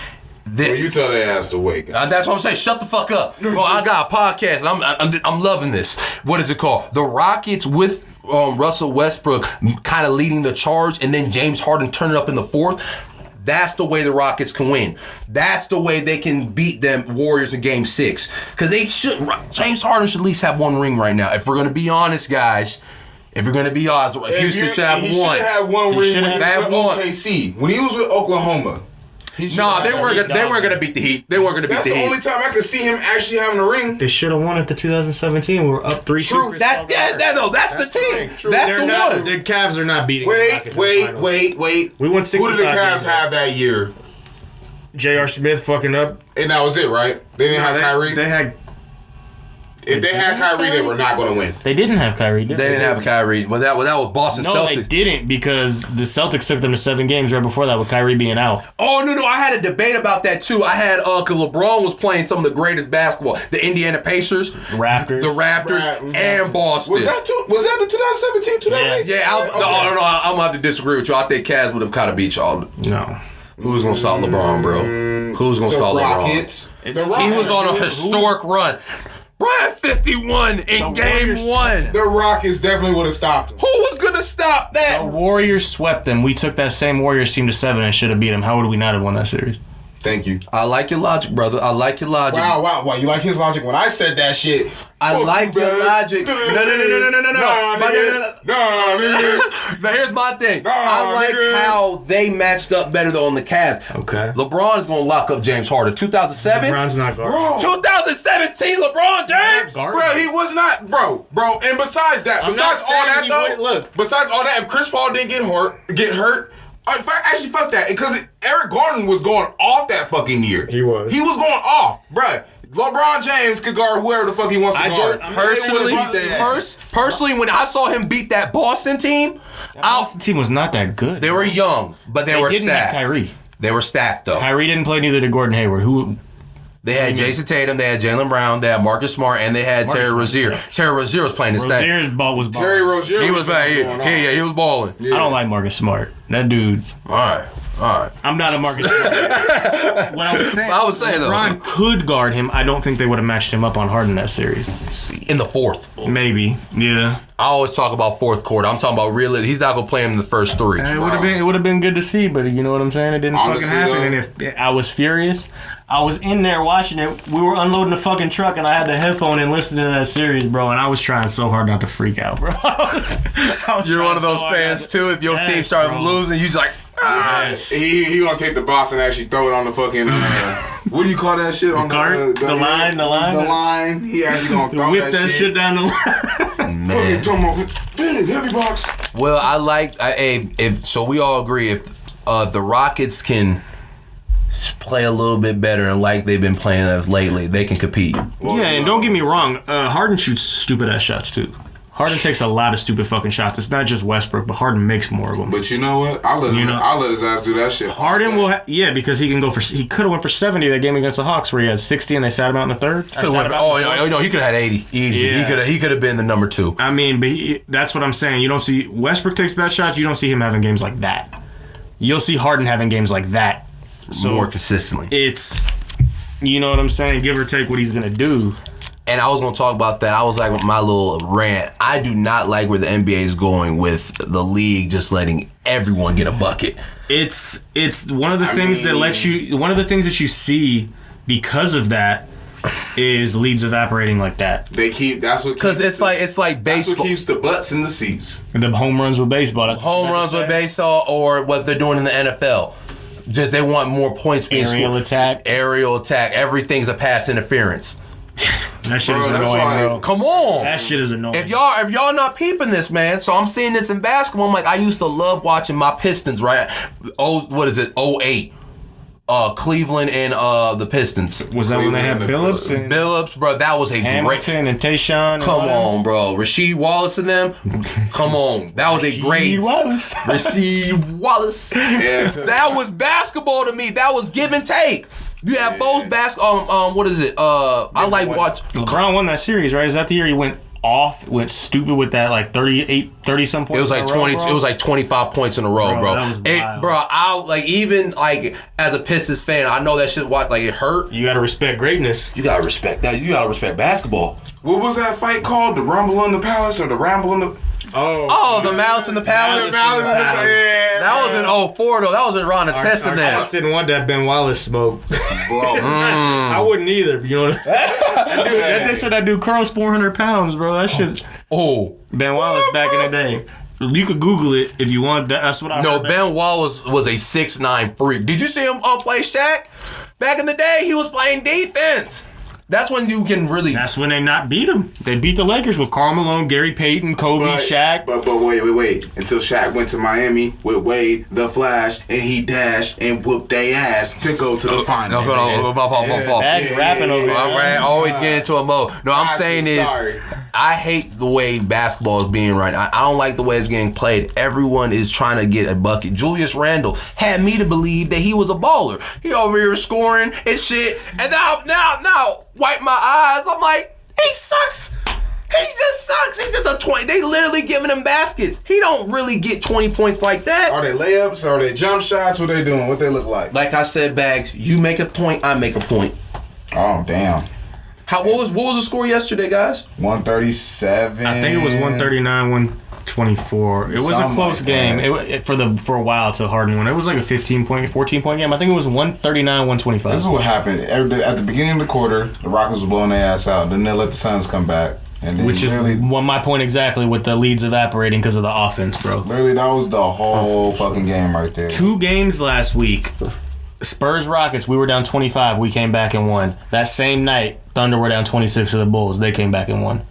Well, you tell their ass to wake up. That's what I'm saying. Shut the fuck up. Bro, I got a podcast, and I'm loving this. What is it called? The Rockets with... Russell Westbrook kind of leading the charge, and then James Harden turning up in the fourth. That's the way the Rockets can win. That's the way they can beat them Warriors in Game 6. Because James Harden should at least have one ring right now. If we're going to be honest, guys. If you're going to be honest, Houston should have one. He should have one ring when he was with OKC. When he was with Oklahoma. They weren't gonna beat the Heat. They weren't gonna beat the Heat. That's the only time I could see him actually having a ring. They should have won it the 2017. We were up 3-2. True. That's the team. That's the one. The Cavs are not beating. Wait. We won 65. Who did the Cavs have that year? J.R. Smith fucking up, and that was it, right? They didn't have Kyrie. They had If they had Kyrie, they were not going to win. They didn't have Kyrie, did they? They didn't have Kyrie. Well, that was Boston No, Celtics. they didn't, because the Celtics took them to 7 games right before that with Kyrie being out. Oh, no, I had a debate about that, too. I had, because LeBron was playing some of the greatest basketball. The Indiana Pacers. Raptors. The Raptors and Boston. Was that the 2017, 2018? Yeah, I'm going to have to disagree with you. I think Cavs would have kind of beat y'all. No. Who's going to stop LeBron, bro? Who's going to stop Rockets. LeBron? He was on a historic run. Brian 51 in game 1. The Rockets definitely would have stopped him. Who was going to stop that? The Warriors swept them. We took that same Warriors team to 7 and should have beat them. How would we not have won that series? Thank you. I like your logic, brother. I like your logic. Wow. You like his logic? When I said that shit, I like your logic. No. Now here's my thing. I like how they matched up better though on the Cavs. Okay. LeBron is gonna lock up James Harden. 2007. LeBron's not guarding. 2017. LeBron James. bro, he was not, bro. And besides that, besides all that, if Chris Paul didn't get hurt. Actually, fuck that. Because Eric Gordon was going off that fucking year. He was going off, bruh. LeBron James could guard whoever the fuck he wants to guard. Personally, when I saw him beat that Boston team, that Boston team was not that good. They were young, but they were didn't stacked. Have Kyrie. They were stacked though. Kyrie didn't play, neither did Gordon Hayward. They had Jason Tatum, they had Jaylen Brown, they had Marcus Smart, and they had Terry Rozier. Terry Rozier was playing his thing. Rozier's ball was balling. Terry Rozier he was balling. I don't like Marcus Smart. That dude. All right. I'm not a Marcus Smart. What I was saying though, LeBron could guard him. I don't think they would have matched him up on Harden that series. In the fourth. Maybe. Yeah. I always talk about fourth quarter. I'm talking about really. He's not gonna play him in the first 3. It would have been good to see, but you know what I'm saying? It didn't fucking happen. And if I was furious, I was in there watching it. We were unloading the fucking truck, and I had the headphone and listening to that series, bro. And I was trying so hard not to freak out, bro. You're one of those fans too. If your team started losing, you just like. Yes. He gonna take the box and actually throw it on the fucking what do you call that shit on the line? The line. He actually gonna throw whip that shit down the line. Man. Heavy box. Well, so we all agree if the Rockets can play a little bit better and like they've been playing as lately, they can compete. And don't get me wrong, Harden shoots stupid ass shots too. Harden takes a lot of stupid fucking shots. It's not just Westbrook, but Harden makes more of them. But you know what? I'll let his ass do that shit. Harden will, because he can go for. He could have went for 70 that game against the Hawks where he had 60 and they sat him out in the third. He could have had 80 easy. Yeah. He could have been the number 2. I mean, but that's what I'm saying. You don't see Westbrook takes bad shots. You don't see him having games like that. You'll see Harden having games like that. More consistently. It's, you know what I'm saying, give or take what he's going to do. And I was going to talk about that. I was like, with my little rant, I do not like where the NBA is going with the league just letting everyone get a bucket. It's one of the things that lets you, one of the things that you see because of that is leads evaporating like that. That's what keeps it's like baseball. That's what keeps the butts in the seats. The home runs with baseball. That's home runs with baseball, or what they're doing in the NFL. Just they want more points being scored. Aerial attack. Everything's a pass interference. That shit is annoying, bro. Come on. That shit is annoying. If y'all not peeping this, man, so I'm seeing this in basketball. I'm like, I used to love watching my Pistons, right? 08. Cleveland and the Pistons. Was that when they had Billups? Billups, bro. That was a Hamilton and Tayshaun. Come on, bro. Rasheed Wallace and them. Come on. That was a great. Rasheed Wallace. Yeah, that was basketball to me. That was give and take. You have both what is it? I like watch. LeBron won that series, right? Is that the year he went stupid with that like 30 some points? It was like 20. It was like 25 points in a row, bro. That was I like even like as a Pistons fan, I know that shit. It hurt. You gotta respect greatness. You gotta respect that. You gotta respect basketball. What was that fight called? The Rumble in the Palace or the Ramble in the? The Malice in the Palace. That was in 04 though. That was in Ron Artest. I just didn't want that Ben Wallace smoke. Bro. I wouldn't either. You know, they said that dude curls 400 pounds, bro. That shit's Ben Wallace back in the day. You could Google it if you want. That's what I heard. Ben Wallace was a 6'9" freak. Did you see him play Shaq? Back in the day, he was playing defense. That's when you can really. That's when they not beat them. They beat the Lakers with Karl Malone, Gary Payton, Kobe, Shaq. But wait. Until Shaq went to Miami with Wade, the Flash, and he dashed and whooped their ass to go to the finals. Baggs rapping over there. I always get into a mode. No, I'm saying is, I hate the way basketball is being right now. I don't like the way it's getting played. Everyone is trying to get a bucket. Julius Randle had me to believe that he was a baller. He over here scoring and shit. And now, wipe my eyes. I'm like, he sucks. He just sucks. He's just a 20. They literally giving him baskets. He don't really get 20 points like that. Are they layups? Are they jump shots? What they doing? What they look like? Like I said, Baggs, you make a point, I make a point. Oh, damn. What was the score yesterday, guys? 137. I think it was 139, 124. It was a close game. For a while till Harden won. It was like a 14-point game. I think it was 139, 125. This is what happened. At the beginning of the quarter, the Rockets was blowing their ass out. Then they let the Suns come back. And which is my point exactly with the leads evaporating because of the offense, bro. Literally, that was the whole fucking game right there. 2 games last week. Spurs Rockets, we were down 25. We came back and won. That same night, Thunder were down 26 to the Bulls. They came back and won.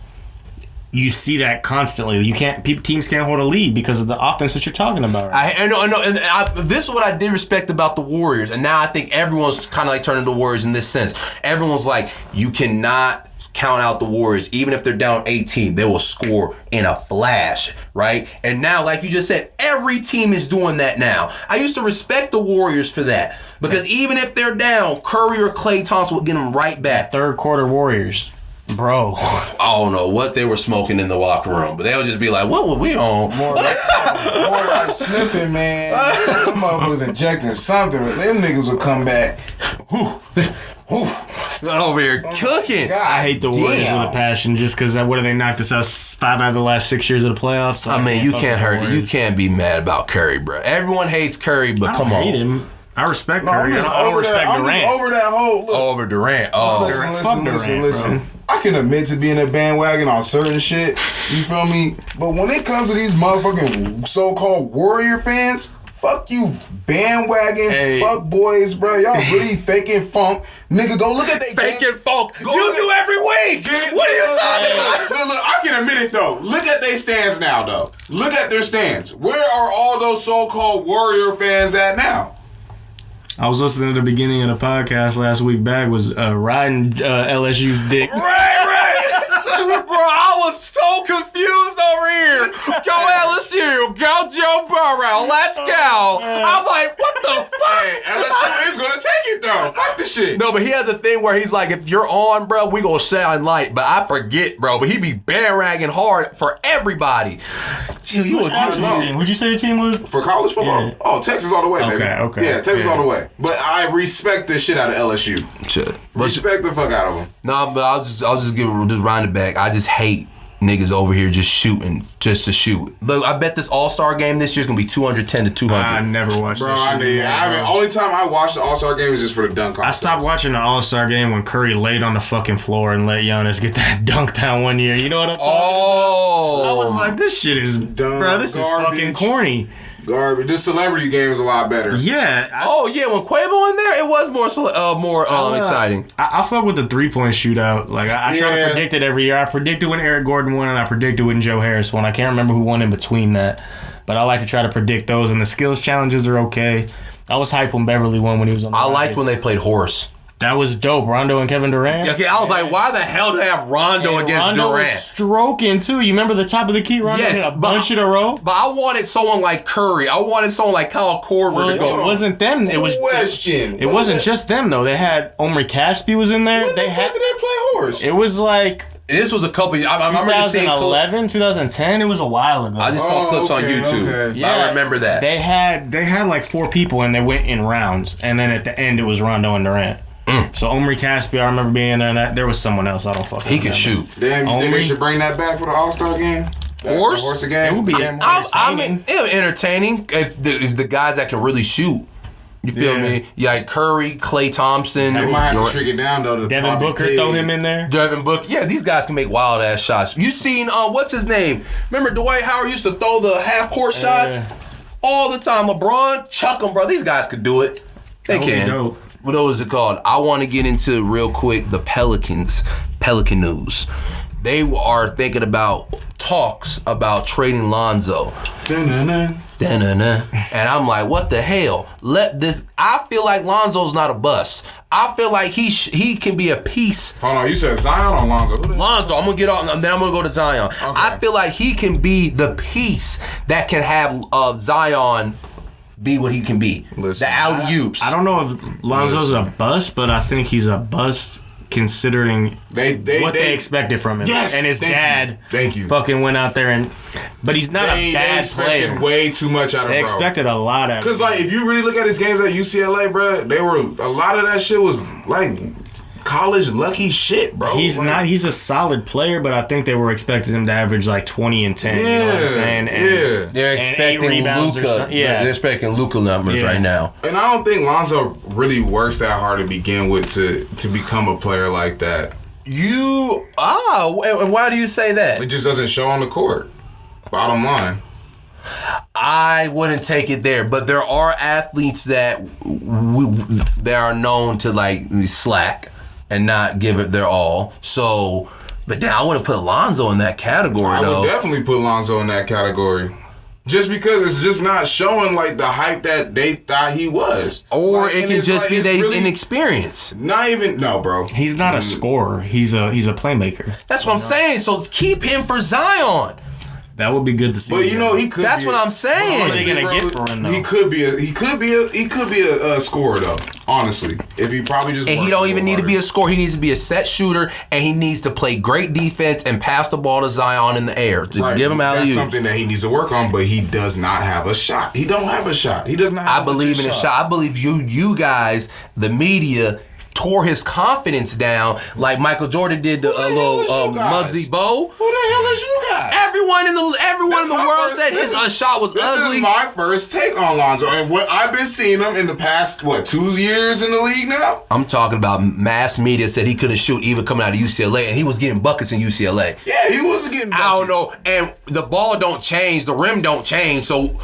You see that constantly. Teams can't hold a lead because of the offense that you're talking about. Right? I know. And this is what I did respect about the Warriors. And now I think everyone's kind of like turning to Warriors in this sense. Everyone's like, you cannot count out the Warriors. Even if they're down 18, they will score in a flash, right? And now, like you just said, every team is doing that now. I used to respect the Warriors for that. Because even if they're down, Curry or Klay Thompson will get them right back. Third quarter Warriors. Bro. I don't know what they were smoking in the locker room, but they'll just be like, what were we on? More like sniffing, man. Them motherfuckers injecting something. Them niggas will come back. Over here cooking. God, I hate the Warriors with a passion just because what have they knocked us out 5 out of the last 6 years of the playoffs? So I mean, you can't be mad about Curry, bro. Everyone hates Curry, but come on. I hate him. I respect Curry. I don't respect Durant. I'm over that whole look. Over Durant. Oh, listen. I can admit to being a bandwagon on certain shit. You feel me? But when it comes to these motherfucking so-called Warrior fans, fuck you, bandwagon, fuck boys, bro. Y'all really faking funk. Nigga, go look at they faking funk. You do every week. What are you talking about? Look, I can admit it though. Look at their stands now, though. Look at their stands. Where are all those so-called Warrior fans at now? I was listening to the beginning of the podcast last week. Bag was riding LSU's dick. Right. Bro, I was so confused over here. Go LSU. Go Joe Burrow. Let's go. I'm like, what the fuck? Hey, LSU is going to take it, though. Fuck the shit. No, but he has a thing where he's like, if you're on, bro, we going to shine light. But I forget, bro. But he be bandwagging hard for everybody. Who'd you say your team was? For college football? Yeah. Oh, Texas all the way, baby. Okay. Yeah, Texas all the way. But I respect the shit out of LSU. Respect the fuck out of them. No, but I'll just round it back. I just hate niggas over here just shooting just to shoot. Look, I bet this All-Star game this year is gonna be 210 to 200. I never watched bro, that. Only time I watched the All-Star game is just for the dunk contest. I stopped watching the All-Star game when Curry laid on the fucking floor and let Giannis get that dunk down one year. You know what I'm talking about? I was like, this shit is dumb. Bro, this is fucking corny. Garbage. This celebrity game is a lot better. Yeah. When Quavo in there, it was more exciting. I fuck with the 3-point shootout. Like I try to predict it every year. I predicted when Eric Gordon won, and I predicted when Joe Harris won. I can't remember who won in between that, but I like to try to predict those. And the skills challenges are okay. I was hyped when Beverly won when he was on. I liked when they played horse. That was dope. Rondo and Kevin Durant. Okay, I was like, why the hell do they have Rondo against Rondo Durant? Was stroking too. You remember the top of the key? Rondo hit a bunch in a row. But I wanted someone like Curry. I wanted someone like Kyle Korver to go. It wasn't them. It was question. It wasn't just them though. They had Omri Caspi was in there. When did they play horse? It was like. This was a couple. I remember 2011, 2010. It was a while ago. I just saw clips on YouTube. Okay. Yeah, I remember that. They had like 4 people and they went in rounds, and then at the end it was Rondo and Durant. So Omri Caspi, I remember being in there, and that there was someone else. I don't fucking. He can shoot. Then they should bring that back for the All-Star game. Horse game. It would be. I mean, entertaining if the guys that can really shoot. You feel me? Yeah, like Curry, Klay Thompson. They might have to shrink it down though. Devin Booker, throw him in there. Devin Booker. Yeah, these guys can make wild ass shots. You seen what's his name? Remember Dwight Howard used to throw the half court shots all the time. LeBron, chuck them, bro. These guys could do it. They can. what was it called? I want to get into real quick the Pelican news. They are thinking about talks about trading Lonzo. Dun-dun-dun. And I'm like, what the hell? I feel like Lonzo's not a bust. I feel like he can be a piece. Hold on, you said Zion or Lonzo? Lonzo, I'm gonna get off, then I'm gonna go to Zion. Okay. I feel like he can be the piece that can have Zion be what he can be. Listen, the alley-oops. I don't know if Lonzo's a bust, but I think he's a bust considering what they expected from him. Yes, and his dad fucking went out there but he's not a bad player. They expected way too much out of him. They expected a lot out of him. Because, like, if you really look at his games at UCLA, bro, a lot of that shit was, like, college lucky shit, bro. He's a solid player, but I think they were expecting him to average, like, 20 and 10, you know what I'm saying? They're expecting Luka. They're expecting Luka numbers right now. And I don't think Lonzo really works that hard to begin with to become a player like that. And why do you say that? It just doesn't show on the court. Bottom line. I wouldn't take it there, but there are athletes that are known to like slack and not give it their all. So, but now I wouldn't put Lonzo in that category. I would definitely put Lonzo in that category. Just because it's just not showing like the hype that they thought he was. Or like, it can just be that he's inexperienced. No, bro. He's not a scorer. He's a playmaker. That's what I'm saying. So keep him for Zion. That would be good to see. But you know he could. That's what I'm saying. What are they gonna get for him though? He could be a scorer though. Honestly, if he probably just and he don't even need to be a scorer. He needs to be a set shooter, and he needs to play great defense and pass the ball to Zion in the air to give him alley-oops. That's something that he needs to work on. But he does not have a shot. He don't have a shot. He does not. I believe in a shot. I believe you guys, the media, tore his confidence down like Michael Jordan did to Muggsy Bogues. Who the hell is you guys? Everyone in the world said his shot was ugly. This is my first take on Lonzo, and what I've been seeing him in the past 2 years in the league now. I'm talking about mass media said he couldn't shoot even coming out of UCLA, and he was getting buckets in UCLA. Yeah, he was getting buckets. I don't know, and the ball don't change, the rim don't change, so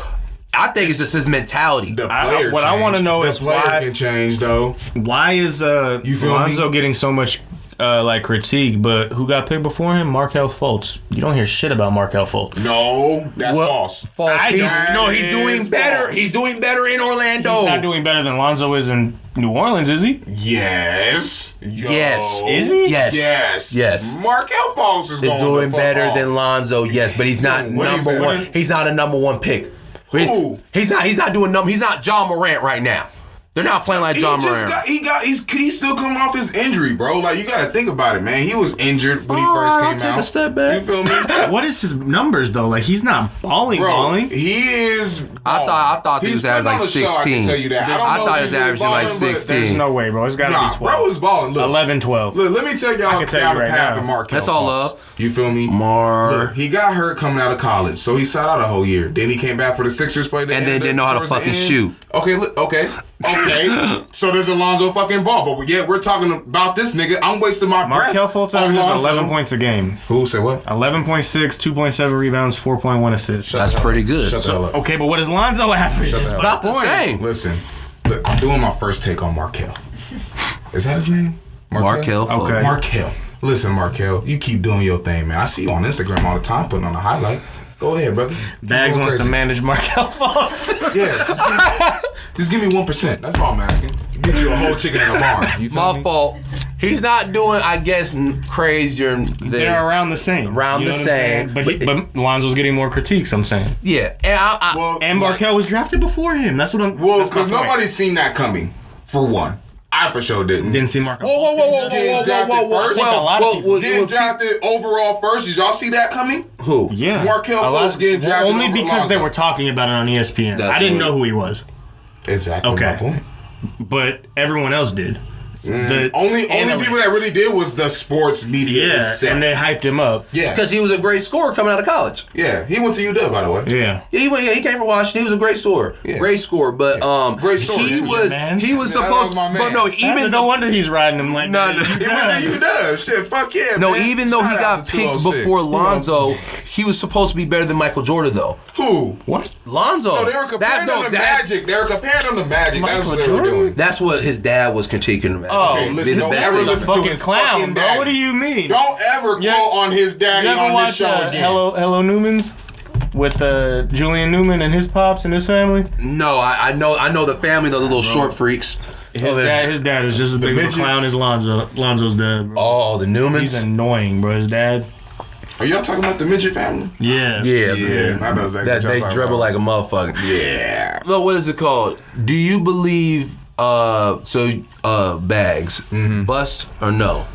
I think it's just his mentality. What I want to know is why can change though. Why is Lonzo getting so much critique? But who got picked before him? Markelle Fultz. You don't hear shit about Markelle Fultz. No, that's false. He's doing better. False. He's doing better in Orlando. He's not doing better than Lonzo is in New Orleans, is he? Yes. Yes. Is he? Yes. Markelle Fultz is doing better than Lonzo. Yes, but he's not number one. He's not a number one pick. Who? He's not doing number. He's not John Morant right now. They're not playing like John Morant. He's still coming off his injury, bro. Like, you got to think about it, man. He was injured when he first came out. Take a step back. You feel me? What is his numbers though? Like, he's not balling. He is. I thought he was averaging like 16. I can tell you that. I thought he was averaging like 16. There's no way, bro. It's got to be 12. Bro was balling. Look, 11, 12. Look, let me tell y'all down the path of Markelle. That's all love. You feel me? Look, he got hurt coming out of college, so he sat out a whole year. Then he came back for the Sixers, played and then didn't know how to fucking shoot. Okay. So there's Alonzo fucking Ball, but we're talking about this nigga. I'm wasting my breath. Markelle Fultz averages 11 points a game. Who said what? 11.6, 2.7 rebounds, 4.1 assists. That's pretty good. Shut the hell up. Okay, but what is Lonzo average? About the same. Listen, look, I'm doing my first take on Markelle. Is that his name? Markelle. Okay. Markelle. Listen, Markelle, you keep doing your thing, man. I see you on Instagram all the time putting on a highlight. Go ahead, brother. Baggs wants to manage Markelle Fultz. Yeah, just give me 1%. That's all I'm asking. Get you a whole chicken in a barn. You feel me? My fault. He's not doing, I guess, crazier. They're around the same. But Lonzo's getting more critiques, I'm saying. Yeah. And Markelle was drafted before him. That's what I'm... Well, because nobody's seen that coming, for one. I for sure didn't. Didn't see Markelle. Whoa. Getting drafted overall first. Did y'all see that coming? Who? Yeah. Markelle Fultz getting drafted only because they were talking about it on ESPN. I didn't know who he was. Exactly my point. But everyone else did. The only people that really did was the sports media. Yeah, and they hyped him up. Yeah, because he was a great scorer coming out of college. Yeah, he went to UW, by the way. Yeah, he came from Washington. He was a great scorer. Yeah. Great scorer, but great scorer. He was supposed. But no wonder he's riding him like that. He went to UW. Shit, fuck yeah. No, man. even though he got picked before Lonzo, he was supposed to be better than Michael Jordan though. Who? What? Lonzo. No, they were comparing them to Magic. They were comparing them to Magic. That's what they were doing. That's what his dad was critiquing him. Oh, okay, listen, don't ever he's a listen to fucking his clown, fucking bro. daddy. What do you mean? Don't ever quote on his daddy You ever on watch this show again. Hello Newmans with Julian Newman and his pops and his family? No, I know the family, the little short freaks. His dad is just as big of a clown as Lonzo's dad, bro. Oh, the Newmans? He's annoying, bro. His dad. Are y'all talking about the midget family? Yeah. Yeah. I know exactly That they dribble like a motherfucker. Yeah. Look, what is it called? Do you believe Baggs bust or no?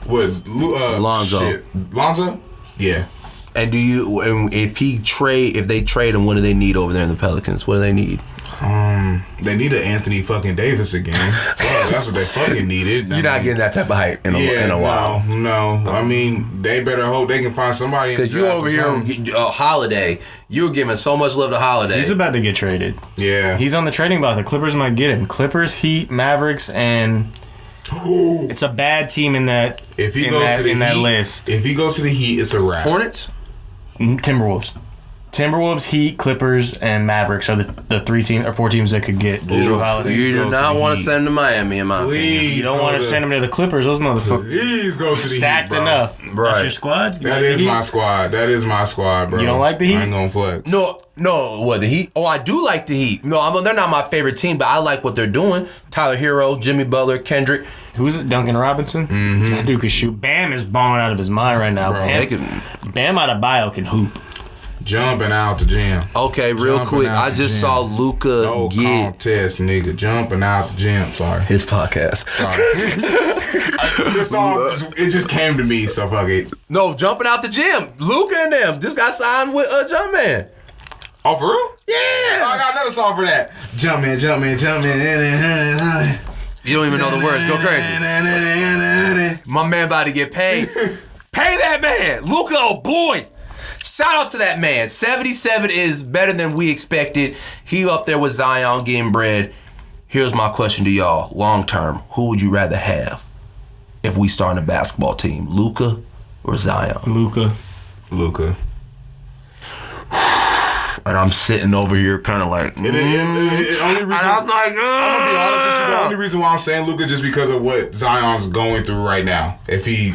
What? Lonzo. Shit. Lonzo? Yeah. And if they trade him, what do they need over there in the Pelicans? What do they need? They need an Anthony fucking Davis again. Well, that's what they fucking needed. You're not getting that type of hype in a while. No. I mean, they better hope they can find somebody. Because you over here, Holiday, you're giving so much love to Holiday. He's about to get traded. Yeah. He's on the trading block. The Clippers might get him. Clippers, Heat, Mavericks, and it's a bad team in that. If he goes to the Heat, list, if he goes to the Heat, it's a wrap. Hornets? Timberwolves, Heat, Clippers, and Mavericks are the 4 teams that could get Drew Holiday. You do not want to send him to Miami, in my opinion. You don't want to send him to the Clippers. Those motherfuckers. Please go to the stacked Heat, bro. enough. Right. That's your squad? That is my squad. That is my squad, bro. You don't like the Heat? I ain't gonna flex. No, what, the Heat? Oh, I do like the Heat. No, they're not my favorite team, but I like what they're doing. Tyler Hero, Jimmy Butler, Kendrick. Who's it? Duncan Robinson? Mm-hmm. That dude can shoot. Bam is balling out of his mind right now. Bro, Bam Adebayo can hoop. Jumping out the gym. Okay, real Jumping quick. out I the just gym. saw Luka No get contest, nigga. Jumping out the gym. Sorry. his podcast. Sorry. This song, it just came to me, so fuck it. No, jumping out the gym. Luka and them just got signed with Jumpman. Oh, for real? Yeah. I got another song for that. Jumpman. You don't even know the words. Go crazy. My man about to get paid. Pay that man. Luka, oh boy. Shout out to that man. 77 is better than we expected. He up there with Zion getting bread. Here's my question to y'all. Long term, who would you rather have if we start a basketball team? Luka or Zion? Luka. And I'm sitting over here kind of like, Only reason, and I'm like, I'm gonna be honest with you. The only reason why I'm saying Luka just because of what Zion's going through right now. If he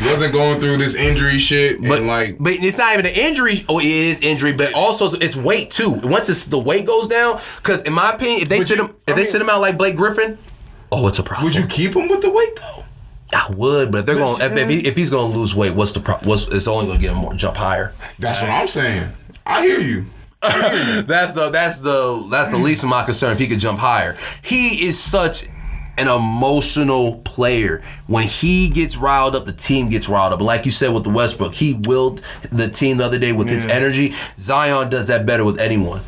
wasn't going through this injury shit, but it's not even an injury. Oh, it is injury, but also it's weight too. Once the weight goes down, because in my opinion, if they sit him out like Blake Griffin, it's a problem. Would you keep him with the weight though? I would, but if they're going, if he's going to lose weight, what's the problem? It's only going to get him more jump higher. That's what I'm saying. I hear you. That's the least of my concern. If he could jump higher, he is such an emotional player. When he gets riled up, the team gets riled up. And like you said with the Westbrook, he willed the team the other day with his energy. Zion does that better with anyone.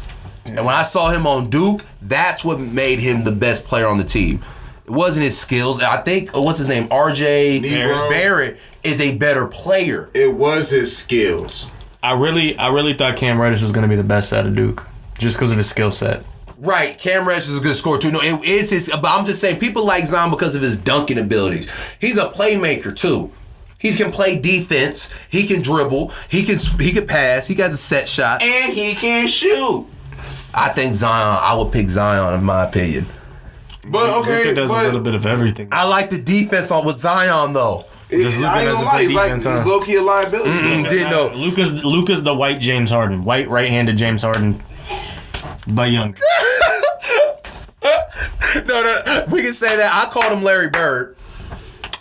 And when I saw him on Duke, that's what made him the best player on the team. It wasn't his skills. I think what's his name, RJ Barrett is a better player. It was his skills. I really thought Cam Reddish was going to be the best out of Duke, just because of his skill set. Right, Cam Reddish is a good scorer too. No, it is his. But I'm just saying, people like Zion because of his dunking abilities. He's a playmaker too. He can play defense. He can dribble. He can pass. He got a set shot, And he can shoot. I think Zion. I would pick Zion in my opinion. But okay, Luka does a little bit of everything. I like the defense with Zion though. I ain't gonna lie, he's low key a liability. Didn't know. Luka's the white James Harden, white right-handed James Harden, but young. No, we can say that. I called him Larry Bird.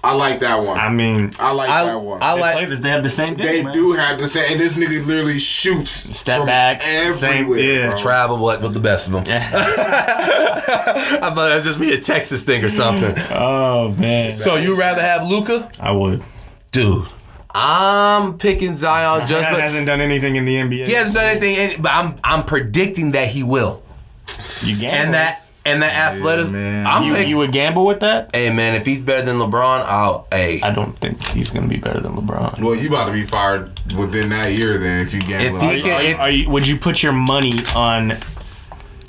I like that one. I mean, I like that one. They have the same game, They man. do have the same, and this nigga literally shoots Step back, everywhere. Bro. Travel with the best of them. Yeah. I thought that'd just be a Texas thing or something. Oh man. So you rather have Luka? I would. Dude, I'm picking Zion He hasn't done anything in the NBA. He hasn't done anything, but I'm predicting that he will. You gamble. And that athletic. Man. You would gamble with that? Hey man, if he's better than LeBron, I don't think he's gonna be better than LeBron. Well, you about to be fired within that year then if you gamble. Would you put your money on?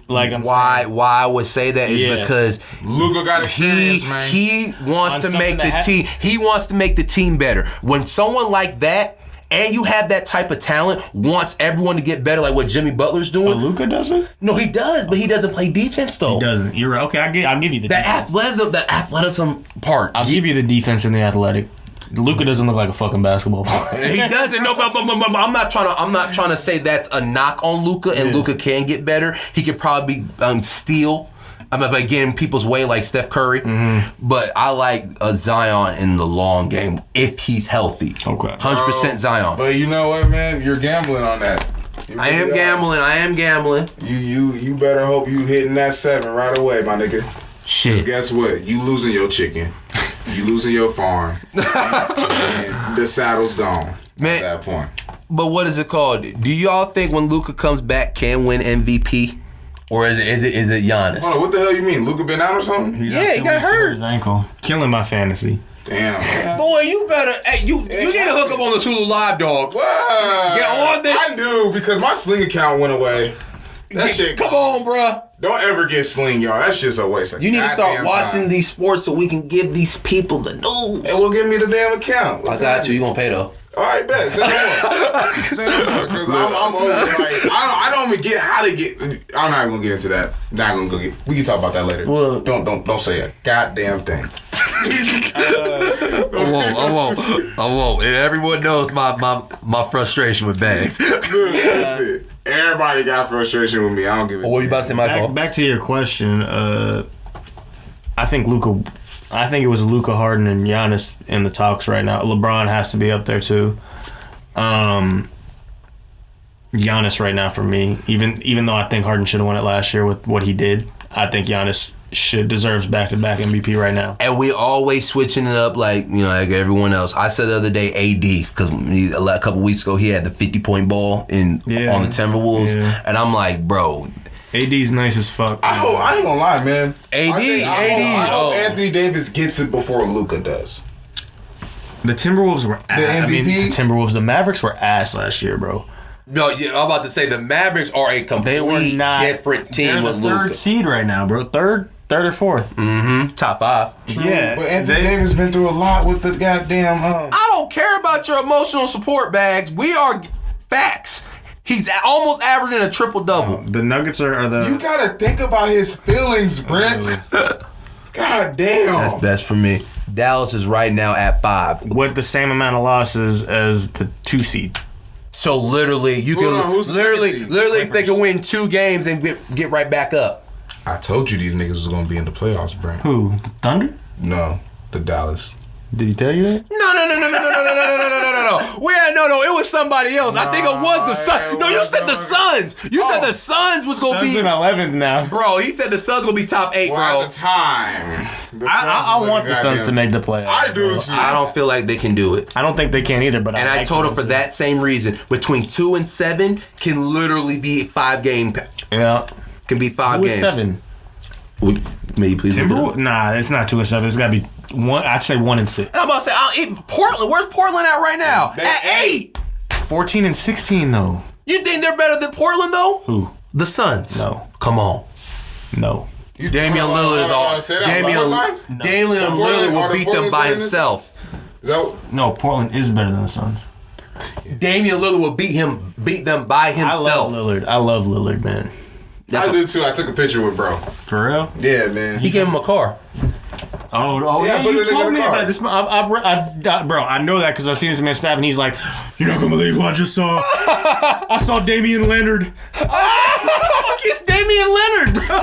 Like I'm why saying, I would say that is because Luka got experience, man. He wants On to make the team. He wants to make the team better. When someone like that and you have that type of talent, wants everyone to get better, like what Jimmy Butler's doing. But Luka doesn't? No, he does, but he doesn't play defense though. He doesn't. You're right. Okay, I'll give you the athleticism part. I'll give you the defense and the athletic. Luka doesn't look like a fucking basketball player. He doesn't. No, but I'm not trying to say that's a knock on Luka, and Luka can get better. He could probably steal. By getting people's way like Steph Curry. Mm-hmm. But I like Zion in the long game if he's healthy. Okay. 100% Zion. But you know what, man? You're gambling on that. I am gambling. You better hope you hitting that 7 right away, my nigga. Shit. Guess what? You losing your chicken. You losing your farm. And the saddle's gone. Man, at that point. But what is it called? Do y'all think when Luka comes back can win MVP? Or is it Giannis? Oh, what the hell you mean? Luka been out or something? He got hurt. His ankle. Killing my fantasy. Damn. Boy, you better. Hey, you need to hook up on the Hulu Live, dog. What? Get on this. I do, because my Sling account went away. That shit. Come on, bruh. Don't ever get Sling, y'all. That's just a waste of You need to start goddamn watching time. these sports so we can give these people the news. And we'll give me the damn account. I got you. You gonna pay though. All right, bet. Say no more. Say no more. Because I'm over. Like, I don't even get how to get. I'm not even gonna get into that. Not gonna go get. We can talk about that later. Well, don't say a goddamn thing. I won't. And everyone knows my frustration with Baggs. That's it. Everybody got frustration with me. I don't give a What you about to say, Michael? Back to your question. I think it was Luka, Harden, and Giannis in the talks right now. LeBron has to be up there too. Giannis right now for me. Even though I think Harden should have won it last year with what he did, I think Giannis deserves back-to-back MVP right now. And we always switching it up like everyone else. I said the other day AD because a couple weeks ago he had the 50-point ball on the Timberwolves, and I'm like, bro. AD's nice as fuck. I ain't gonna lie, man. I hope Anthony Davis gets it before Luka does. The Timberwolves were ass. MVP? The Mavericks were ass last year, bro. No, I'm about to say the Mavericks are a completely different team with Luka. They're the third seed right now, bro. Third or fourth. Mm-hmm. Top 5. True, yeah. But Anthony Davis been through a lot with the goddamn. I don't care about your emotional support, Bags. We are facts. He's almost averaging a triple-double. The Nuggets are the... You gotta think about his feelings, Brent. God damn. That's best for me. Dallas is right now at 5. With the same amount of losses as the 2 seed. So literally, you if they can win 2 games and get right back up. I told you these niggas was gonna be in the playoffs, Brent. Who? The Thunder? No, the Dallas. Did he tell you that? No. It was somebody else. I think it was the Suns. No, you said the Suns. You said the Suns was gonna be in 11th now. Bro, he said the Suns gonna be top 8, bro. At the time, I want the Suns to make the playoffs. I do too. I don't feel like they can do it. I don't think they can either. But I told him for that same reason. Between 2 and 7 can literally be 5 game. Yeah, can be 5 games. 7? May you please? Nah, it's not 2 and 7. It's gotta be 1. I'd say 1 and 6. I'm about to say Portland. Where's Portland at right now? At 8. 14 and 16 though. You think they're better than Portland though? Who? The Suns. No. Come on. No. Damian Lillard is all. Damian Lillard will beat them by himself. No, Portland is better than the Suns. Damian Lillard will beat them by himself. I love Lillard, man. I do too. I took a picture with bro. For real? Yeah, man. He gave him a car. Oh yeah, you told me about this. Bro, I know that because I seen this man snap and he's like, "You're not gonna believe what I just saw. I saw Damian Leonard. It's Damian Leonard, bro."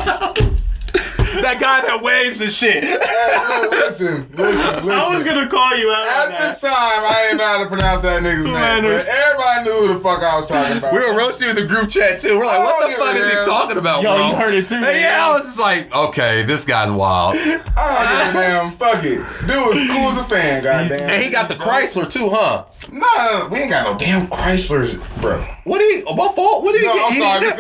That guy that waves and shit. Listen. I was gonna call you out. At the time, I didn't know how to pronounce that nigga's name, but everybody knew who the fuck I was talking about. We were roasting in the group chat too. We're like, what the fuck is he talking about, bro? Yo, you heard it too. Yeah, I was just like, okay, this guy's wild. I don't give a damn. Fuck it. Dude was cool as a fan, goddamn. And he got the Chrysler too, huh? Nah, we ain't got no damn Chryslers, bro. What did he? My fault. What did he? No, get? I'm sorry.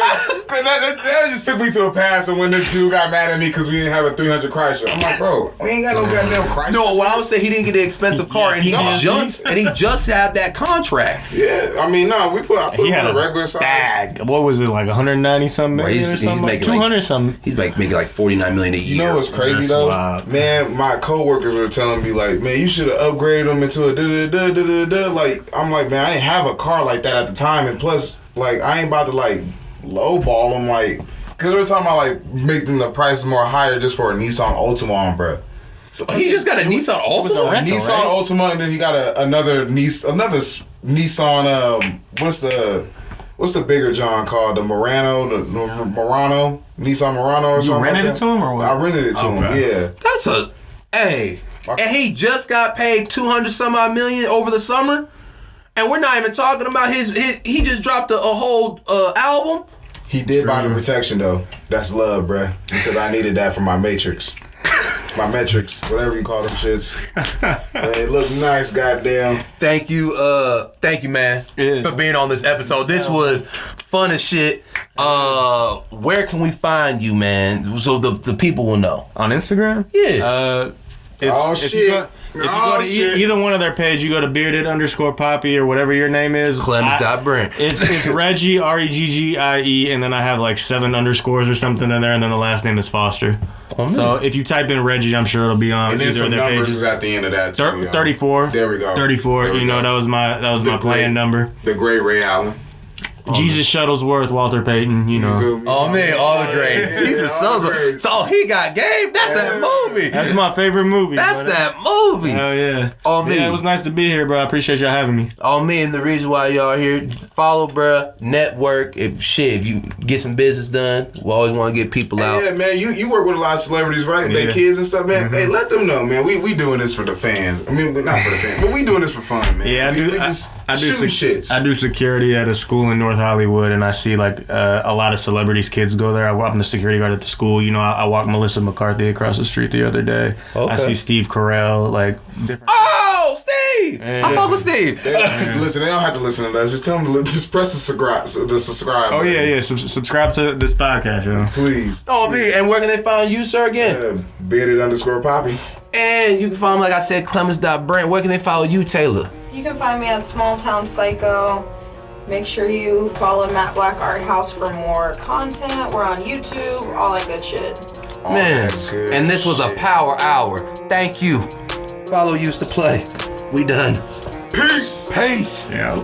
Because that just took me to a pass. And when this dude got mad at me because we didn't have a 300 Chrysler, I'm like, bro, we ain't got no goddamn Chrysler. No, what I was saying, he didn't get the expensive car, and he just had that contract. Yeah, I mean, no, I put He him had on a a regular size. bag. What was it, like 190 something million or something? He's making 200 something. He's making like $49 million a year. You know what's crazy That's though? wild. Man, my coworkers were telling me like, man, you should have upgraded them into a da-da-da-da-da-da. Like, I'm like, man, I didn't have a car like that at the time, and plus, like, I ain't about to like lowball them, like, because every time I like make them the price more higher just for a Nissan Altima, bro. So he just got a Nissan Altima. rental, Nissan right? Altima, and then he got another Nissan. What's the bigger John called? The Murano, Nissan Murano or something. You rented like it to him or what? I rented it to him. Yeah. That's and he just got paid 200 some odd million over the summer, and we're not even talking about his. He just dropped a whole album. He did buy the protection though. That's love, bruh. Because I needed that for my Matrix. My metrics, whatever you call them shits. They look nice, goddamn. Thank you, man, for being on this episode. This was fun as shit. Where can we find you, man? So the people will know. On Instagram? Yeah. If you go to either one of their page, you go to bearded_poppy or whatever your name is. Clemens.Brent. It's Reggie, Reggie, and then I have like 7 underscores or something in there, and then the last name is Foster. So if you type in Reggie, I'm sure it'll be on and either of their pages. Is at the end of that too, 34. There we go. 34. You know, that was my playing number. The great Ray Allen. Jesus Shuttlesworth, Walter Payton, you know. Oh man, all the greats. Jesus Shuttlesworth. So he got game. That's that movie. That's my favorite movie. That's that movie. Hell yeah. Oh me. Yeah, it was nice to be here, bro. I appreciate y'all having me. Oh me, and the reason why y'all here, follow, bruh, network. If you get some business done, we always want to get people out. Yeah, man, you work with a lot of celebrities, right? They kids and stuff, man. Mm-hmm. Hey, let them know, man. We doing this for the fans. I mean, not for the fans, but we doing this for fun, man. Yeah, I do shits. I do security at a school in North Hollywood, and I see like a lot of celebrities' kids go there. I'm the security guard at the school. You know, I walked Melissa McCarthy across the street the other day. Okay. I see Steve Carell, like different. Oh, Steve! I fuck with Steve. Listen, they don't have to listen to that. Just tell them to just press the subscribe. Oh yeah. Subscribe to this podcast, yo. Please. Oh me, and where can they find you, sir? Again, bearded_poppy. And you can find me, like I said, Clemens.Brent. Where can they follow you, Taylor? You can find me at Small Town Psycho. Make sure you follow Matteblack Art House for more content. We're on YouTube, all that good shit. Man, and this was a power hour. Thank you. Follow used to play. We done. Peace. Peace. Yeah.